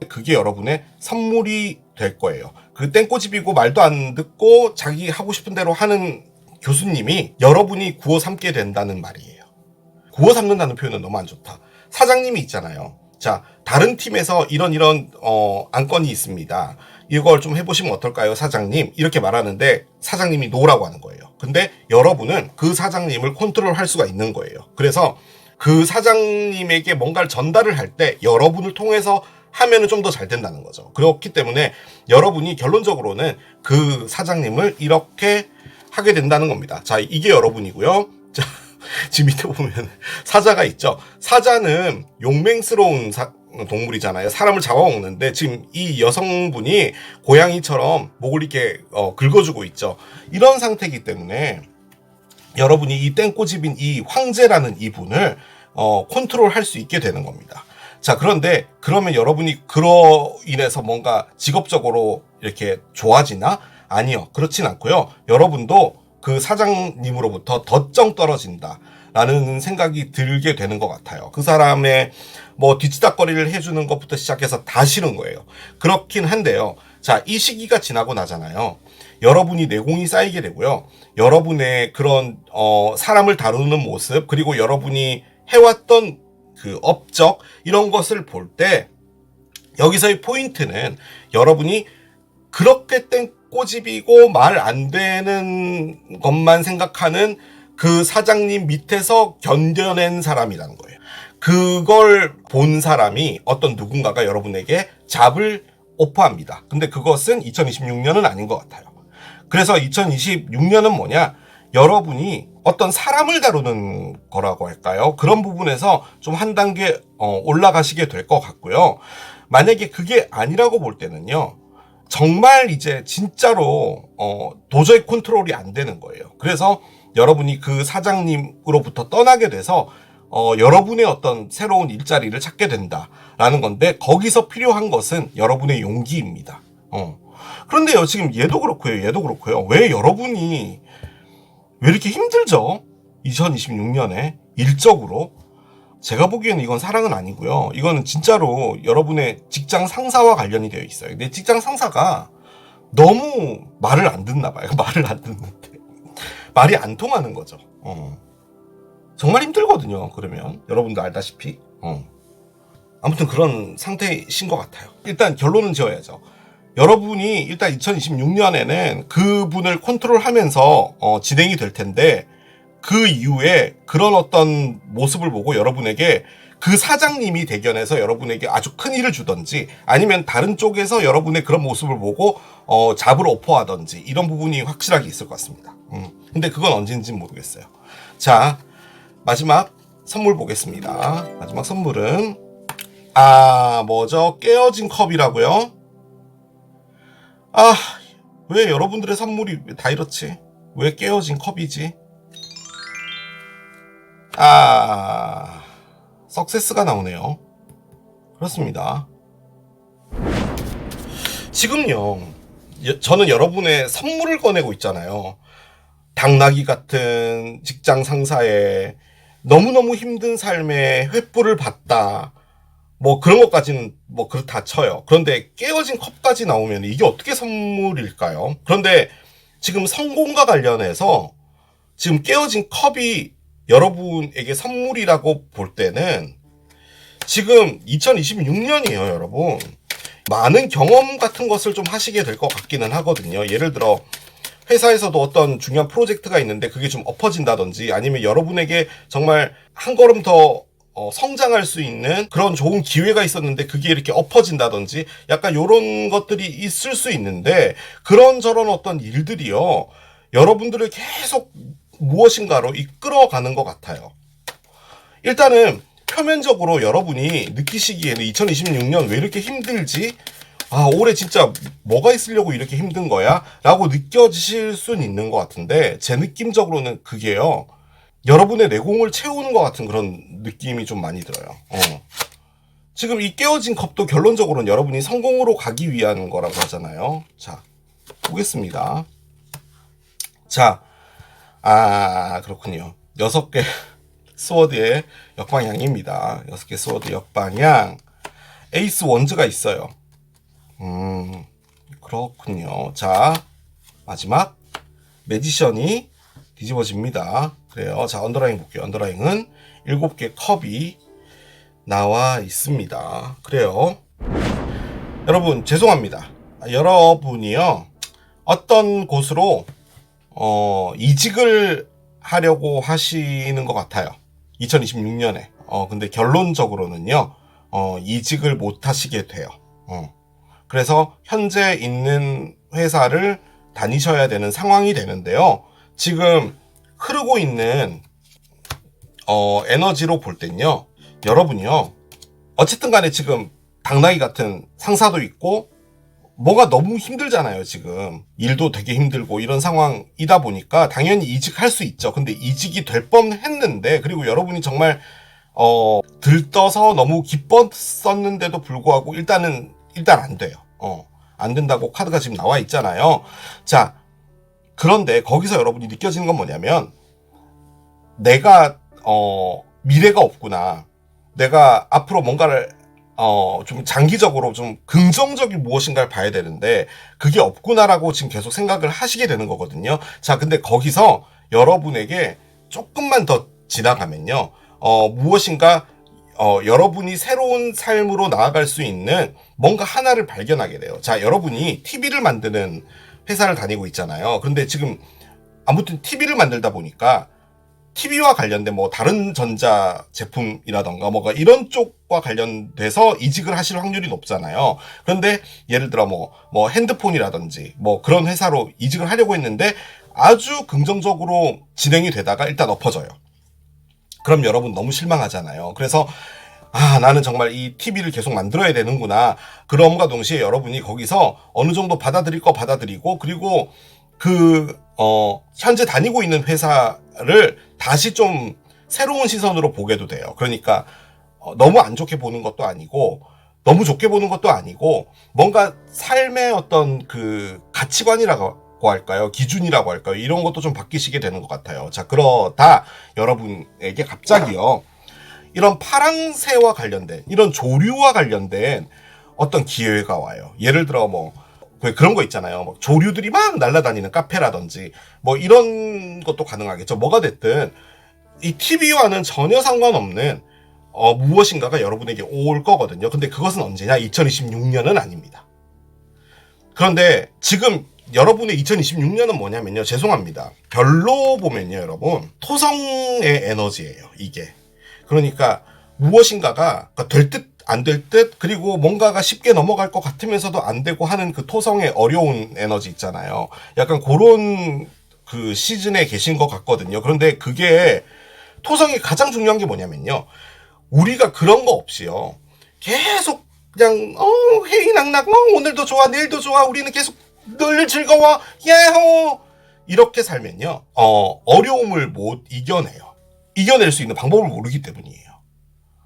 [SPEAKER 1] 그게 여러분의 선물이 될 거예요. 그 땡꼬집이고 말도 안 듣고 자기 하고 싶은 대로 하는 교수님이 여러분이 구워 삼게 된다는 말이에요. 구워 삼는다는 표현은 너무 안 좋다. 사장님이 있잖아요. 자, 다른 팀에서 이런 안건이 있습니다. 이걸 좀 해보시면 어떨까요, 사장님? 이렇게 말하는데 사장님이 노라고 하는 거예요. 근데 여러분은 그 사장님을 컨트롤할 수가 있는 거예요. 그래서 그 사장님에게 뭔가를 전달을 할 때 여러분을 통해서 하면은 좀 더 잘 된다는 거죠. 그렇기 때문에 여러분이 결론적으로는 그 사장님을 이렇게 하게 된다는 겁니다. 자, 이게 여러분이고요. 자, 지금 밑에 보면 사자가 있죠. 사자는 용맹스러운 동물이잖아요. 사람을 잡아먹는데 지금 이 여성분이 고양이처럼 목을 이렇게 긁어주고 있죠. 이런 상태이기 때문에 여러분이 이 땡꼬집인 이 황제라는 이분을 컨트롤할 수 있게 되는 겁니다. 자, 그런데 그러면 여러분이 그로 인해서 뭔가 직업적으로 이렇게 좋아지나? 아니요. 그렇진 않고요. 여러분도 그 사장님으로부터 덧정 떨어진다라는 생각이 들게 되는 것 같아요. 그 사람의 뭐 뒤치다거리를 해주는 것부터 시작해서 다 싫은 거예요. 그렇긴 한데요. 자, 이 시기가 지나고 나잖아요. 여러분이 내공이 쌓이게 되고요. 여러분의 그런 사람을 다루는 모습, 그리고 여러분이 해왔던 그 업적, 이런 것을 볼 때 여기서의 포인트는 여러분이 그렇게 꼬집이고 말 안 되는 것만 생각하는 그 사장님 밑에서 견뎌낸 사람이라는 거예요. 그걸 본 사람이 어떤 누군가가 여러분에게 잡을 오퍼합니다. 근데 그것은 2026년은 아닌 것 같아요. 그래서 2026년은 뭐냐? 여러분이 어떤 사람을 다루는 거라고 할까요? 그런 부분에서 좀 한 단계 올라가시게 될 것 같고요. 만약에 그게 아니라고 볼 때는요. 정말 이제 진짜로 도저히 컨트롤이 안 되는 거예요. 그래서 여러분이 그 사장님으로부터 떠나게 돼서 여러분의 어떤 새로운 일자리를 찾게 된다라는 건데 거기서 필요한 것은 여러분의 용기입니다. 그런데요, 지금 얘도 그렇고요. 왜 여러분이 왜 이렇게 힘들죠? 2026년에 일적으로 제가 보기에는 이건 사랑은 아니고요. 이거는 진짜로 여러분의 직장 상사와 관련이 되어 있어요. 근데 직장 상사가 너무 말을 안 듣나 봐요. 말을 안 듣는데 말이 안 통하는 거죠. 정말 힘들거든요. 그러면 여러분도 알다시피 아무튼 그런 상태이신 것 같아요. 일단 결론은 지어야죠. 여러분이 일단 2026년에는 그분을 컨트롤하면서 진행이 될 텐데 그 이후에 그런 어떤 모습을 보고 여러분에게 그 사장님이 대견해서 여러분에게 아주 큰 일을 주던지 아니면 다른 쪽에서 여러분의 그런 모습을 보고 잡을 오퍼하던지 이런 부분이 확실하게 있을 것 같습니다. 근데 그건 언제인지는 모르겠어요. 자, 마지막 선물 보겠습니다. 마지막 선물은 뭐죠? 깨어진 컵이라고요? 왜 여러분들의 선물이 다 이렇지? 왜 깨어진 컵이지? 석세스가 나오네요. 그렇습니다. 지금요, 저는 여러분의 선물을 꺼내고 있잖아요. 당나귀 같은 직장 상사의 너무너무 힘든 삶에 횃불을 받다. 뭐 그런 것까지는 뭐 그렇다 쳐요. 그런데 깨어진 컵까지 나오면 이게 어떻게 선물일까요? 그런데 지금 성공과 관련해서 지금 깨어진 컵이 여러분에게 선물이라고 볼 때는 지금 2026년이에요, 여러분. 많은 경험 같은 것을 좀 하시게 될 것 같기는 하거든요. 예를 들어 회사에서도 어떤 중요한 프로젝트가 있는데 그게 좀 엎어진다든지 아니면 여러분에게 정말 한 걸음 더 성장할 수 있는 그런 좋은 기회가 있었는데 그게 이렇게 엎어진다든지 약간 이런 것들이 있을 수 있는데 그런저런 어떤 일들이요. 여러분들을 계속 무엇인가로 이끌어가는 것 같아요. 일단은 표면적으로 여러분이 느끼시기에는 2026년 왜 이렇게 힘들지? 올해 진짜 뭐가 있으려고 이렇게 힘든 거야? 라고 느껴지실 수는 있는 것 같은데 제 느낌적으로는 그게요. 여러분의 내공을 채우는 것 같은 그런 느낌이 좀 많이 들어요. 지금 이 깨어진 컵도 결론적으로는 여러분이 성공으로 가기 위한 거라고 하잖아요. 자, 보겠습니다. 자, 그렇군요. 6개 스워드의 역방향입니다. 6개 스워드 역방향. 에이스 원즈가 있어요. 그렇군요. 자, 마지막 매지션이 뒤집어집니다. 그래요. 자, 언더라인 볼게요. 언더라인은 7개 컵이 나와 있습니다. 그래요. 여러분, 죄송합니다. 여러분이요. 어떤 곳으로 이직을 하려고 하시는 것 같아요. 2026년에. 근데 결론적으로는요. 이직을 못 하시게 돼요. 그래서 현재 있는 회사를 다니셔야 되는 상황이 되는데요. 지금 흐르고 있는 에너지로 볼 땐요. 여러분이요. 어쨌든 간에 지금 당나귀 같은 상사도 있고 뭐가 너무 힘들잖아요. 지금 일도 되게 힘들고 이런 상황이다 보니까 당연히 이직할 수 있죠. 근데 이직이 될 뻔했는데 그리고 여러분이 정말 들떠서 너무 기뻤었는데도 불구하고 일단 안 돼요. 안 된다고 카드가 지금 나와 있잖아요. 자, 그런데 거기서 여러분이 느껴지는 건 뭐냐면 내가 미래가 없구나. 내가 앞으로 뭔가를 좀 장기적으로 좀 긍정적인 무엇인가를 봐야 되는데 그게 없구나라고 지금 계속 생각을 하시게 되는 거거든요. 자, 근데 거기서 여러분에게 조금만 더 지나가면요. 무엇인가 여러분이 새로운 삶으로 나아갈 수 있는 뭔가 하나를 발견하게 돼요. 자, 여러분이 TV를 만드는 회사를 다니고 있잖아요. 그런데 지금 아무튼 TV를 만들다 보니까 TV와 관련된 뭐 다른 전자 제품이라던가 뭐가 이런 쪽과 관련돼서 이직을 하실 확률이 높잖아요. 그런데 예를 들어 뭐 핸드폰이라든지 뭐 그런 회사로 이직을 하려고 했는데 아주 긍정적으로 진행이 되다가 일단 엎어져요. 그럼 여러분 너무 실망하잖아요. 그래서 나는 정말 이 TV를 계속 만들어야 되는구나. 그럼과 동시에 여러분이 거기서 어느 정도 받아들일 거 받아들이고, 그리고 현재 다니고 있는 회사를 다시 좀 새로운 시선으로 보게도 돼요. 그러니까, 너무 안 좋게 보는 것도 아니고, 너무 좋게 보는 것도 아니고, 뭔가 삶의 어떤 가치관이라고 할까요? 기준이라고 할까요? 이런 것도 좀 바뀌시게 되는 것 같아요. 자, 그러다 여러분에게 갑자기요. 이런 파랑새와 관련된, 이런 조류와 관련된 어떤 기회가 와요. 예를 들어 그런 거 있잖아요. 조류들이 막 날아다니는 카페라든지 이런 것도 가능하겠죠. 뭐가 됐든 이 TV와는 전혀 상관없는 무엇인가가 여러분에게 올 거거든요. 근데 그것은 언제냐? 2026년은 아닙니다. 그런데 지금 여러분의 2026년은 뭐냐면요. 죄송합니다. 별로 보면요, 여러분. 토성의 에너지예요, 이게. 그러니까 무엇인가가 될 듯 안 될 듯, 그리고 뭔가가 쉽게 넘어갈 것 같으면서도 안 되고 하는 그 토성의 어려운 에너지 있잖아요. 약간 그런 시즌에 계신 것 같거든요. 그런데 그게 토성이 가장 중요한 게 뭐냐면요. 우리가 그런 거 없이요. 계속 그냥 회의낙낙 오늘도 좋아 내일도 좋아 우리는 계속 늘 즐거워 야호 이렇게 살면요. 어려움을 못 이겨내요. 이겨낼 수 있는 방법을 모르기 때문이에요.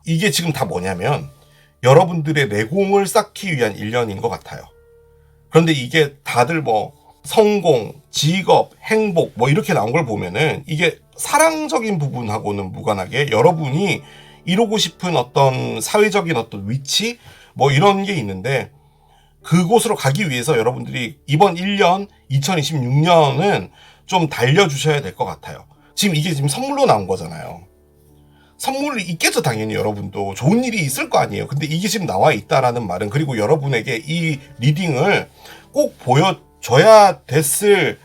[SPEAKER 1] 이게 지금 다 뭐냐면 여러분들의 내공을 쌓기 위한 1년인 것 같아요. 그런데 이게 다들 성공, 직업, 행복 이렇게 나온 걸 보면은 이게 사랑적인 부분하고는 무관하게 여러분이 이루고 싶은 어떤 사회적인 어떤 위치 이런 게 있는데 그곳으로 가기 위해서 여러분들이 이번 1년 2026년은 좀 달려주셔야 될 것 같아요. 지금 이게 선물로 나온 거잖아요. 선물이 있겠죠, 당연히 여러분도. 좋은 일이 있을 거 아니에요. 근데 이게 지금 나와 있다라는 말은, 그리고 여러분에게 이 리딩을 꼭 보여줘야 됐을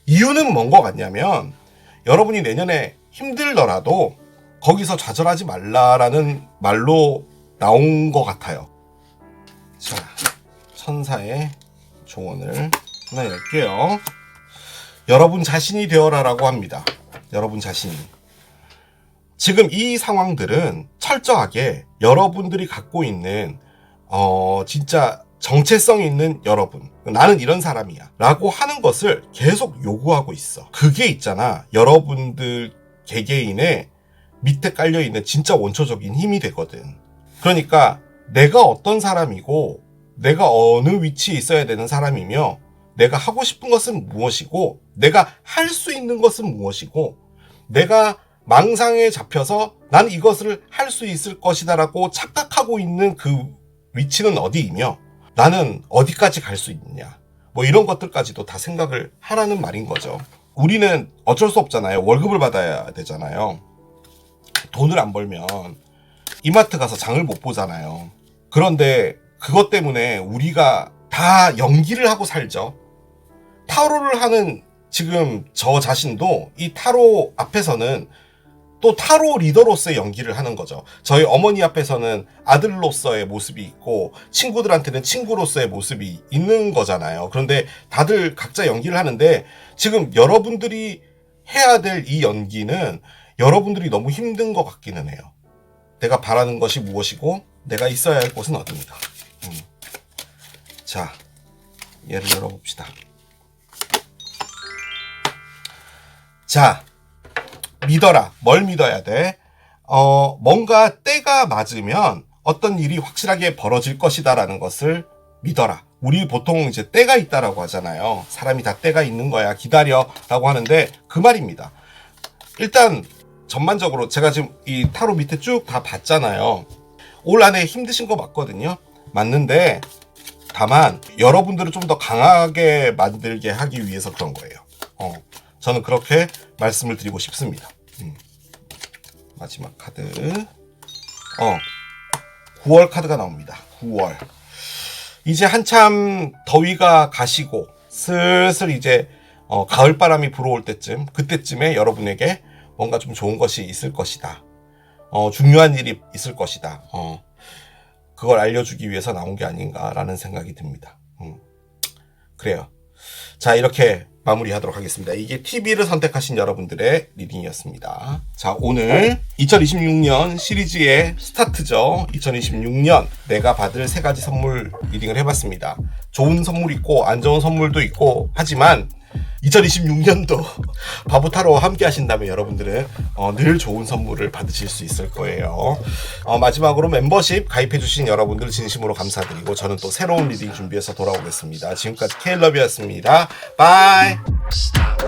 [SPEAKER 1] 이유는 뭔 것 같냐면, 여러분이 내년에 힘들더라도 거기서 좌절하지 말라라는 말로 나온 것 같아요. 자, 천사의 조언을 하나 열게요. 여러분 자신이 되어라라고 합니다. 여러분 자신이. 지금 이 상황들은 철저하게 여러분들이 갖고 있는 진짜 정체성 있는 여러분, 나는 이런 사람이야 라고 하는 것을 계속 요구하고 있어. 그게 있잖아, 여러분들 개개인의 밑에 깔려있는 진짜 원초적인 힘이 되거든. 그러니까 내가 어떤 사람이고 내가 어느 위치에 있어야 되는 사람이며 내가 하고 싶은 것은 무엇이고 내가 할 수 있는 것은 무엇이고 내가 망상에 잡혀서 난 이것을 할 수 있을 것이다 라고 착각하고 있는 그 위치는 어디이며 나는 어디까지 갈 수 있느냐 이런 것들까지도 다 생각을 하라는 말인 거죠. 우리는 어쩔 수 없잖아요. 월급을 받아야 되잖아요. 돈을 안 벌면 이마트 가서 장을 못 보잖아요. 그런데 그것 때문에 우리가 다 연기를 하고 살죠. 타로를 하는 지금 저 자신도 이 타로 앞에서는 또 타로 리더로서의 연기를 하는 거죠. 저희 어머니 앞에서는 아들로서의 모습이 있고 친구들한테는 친구로서의 모습이 있는 거잖아요. 그런데 다들 각자 연기를 하는데 지금 여러분들이 해야 될 이 연기는 여러분들이 너무 힘든 것 같기는 해요. 내가 바라는 것이 무엇이고 내가 있어야 할 곳은 어딘가. 자, 얘를 열어봅시다. 자, 믿어라. 뭘 믿어야 돼? 뭔가 때가 맞으면 어떤 일이 확실하게 벌어질 것이다라는 것을 믿어라. 우리 보통 이제 때가 있다라고 하잖아요. 사람이 다 때가 있는 거야. 기다려라고 하는데 그 말입니다. 일단 전반적으로 제가 지금 이 타로 밑에 쭉 다 봤잖아요. 올 한해 힘드신 거 맞거든요. 맞는데 다만 여러분들을 좀 더 강하게 만들게 하기 위해서 그런 거예요. 저는 그렇게 말씀을 드리고 싶습니다. 마지막 카드. 9월 카드가 나옵니다. 9월. 이제 한참 더위가 가시고 슬슬 이제 가을바람이 불어올 때쯤, 그때쯤에 여러분에게 뭔가 좀 좋은 것이 있을 것이다. 중요한 일이 있을 것이다. 그걸 알려주기 위해서 나온 게 아닌가라는 생각이 듭니다. 그래요. 자, 이렇게 마무리하도록 하겠습니다. 이게 TV를 선택하신 여러분들의 리딩이었습니다. 자, 오늘 2026년 시리즈의 스타트죠. 2026년 내가 받을 3가지 선물 리딩을 해봤습니다. 좋은 선물 있고 안 좋은 선물도 있고 하지만 2026년도 바보타로와 함께 하신다면 여러분들은 늘 좋은 선물을 받으실 수 있을 거예요. 마지막으로 멤버십 가입해주신 여러분들 진심으로 감사드리고 저는 또 새로운 리딩 준비해서 돌아오겠습니다. 지금까지 케일러비였습니다. 바이. Stop.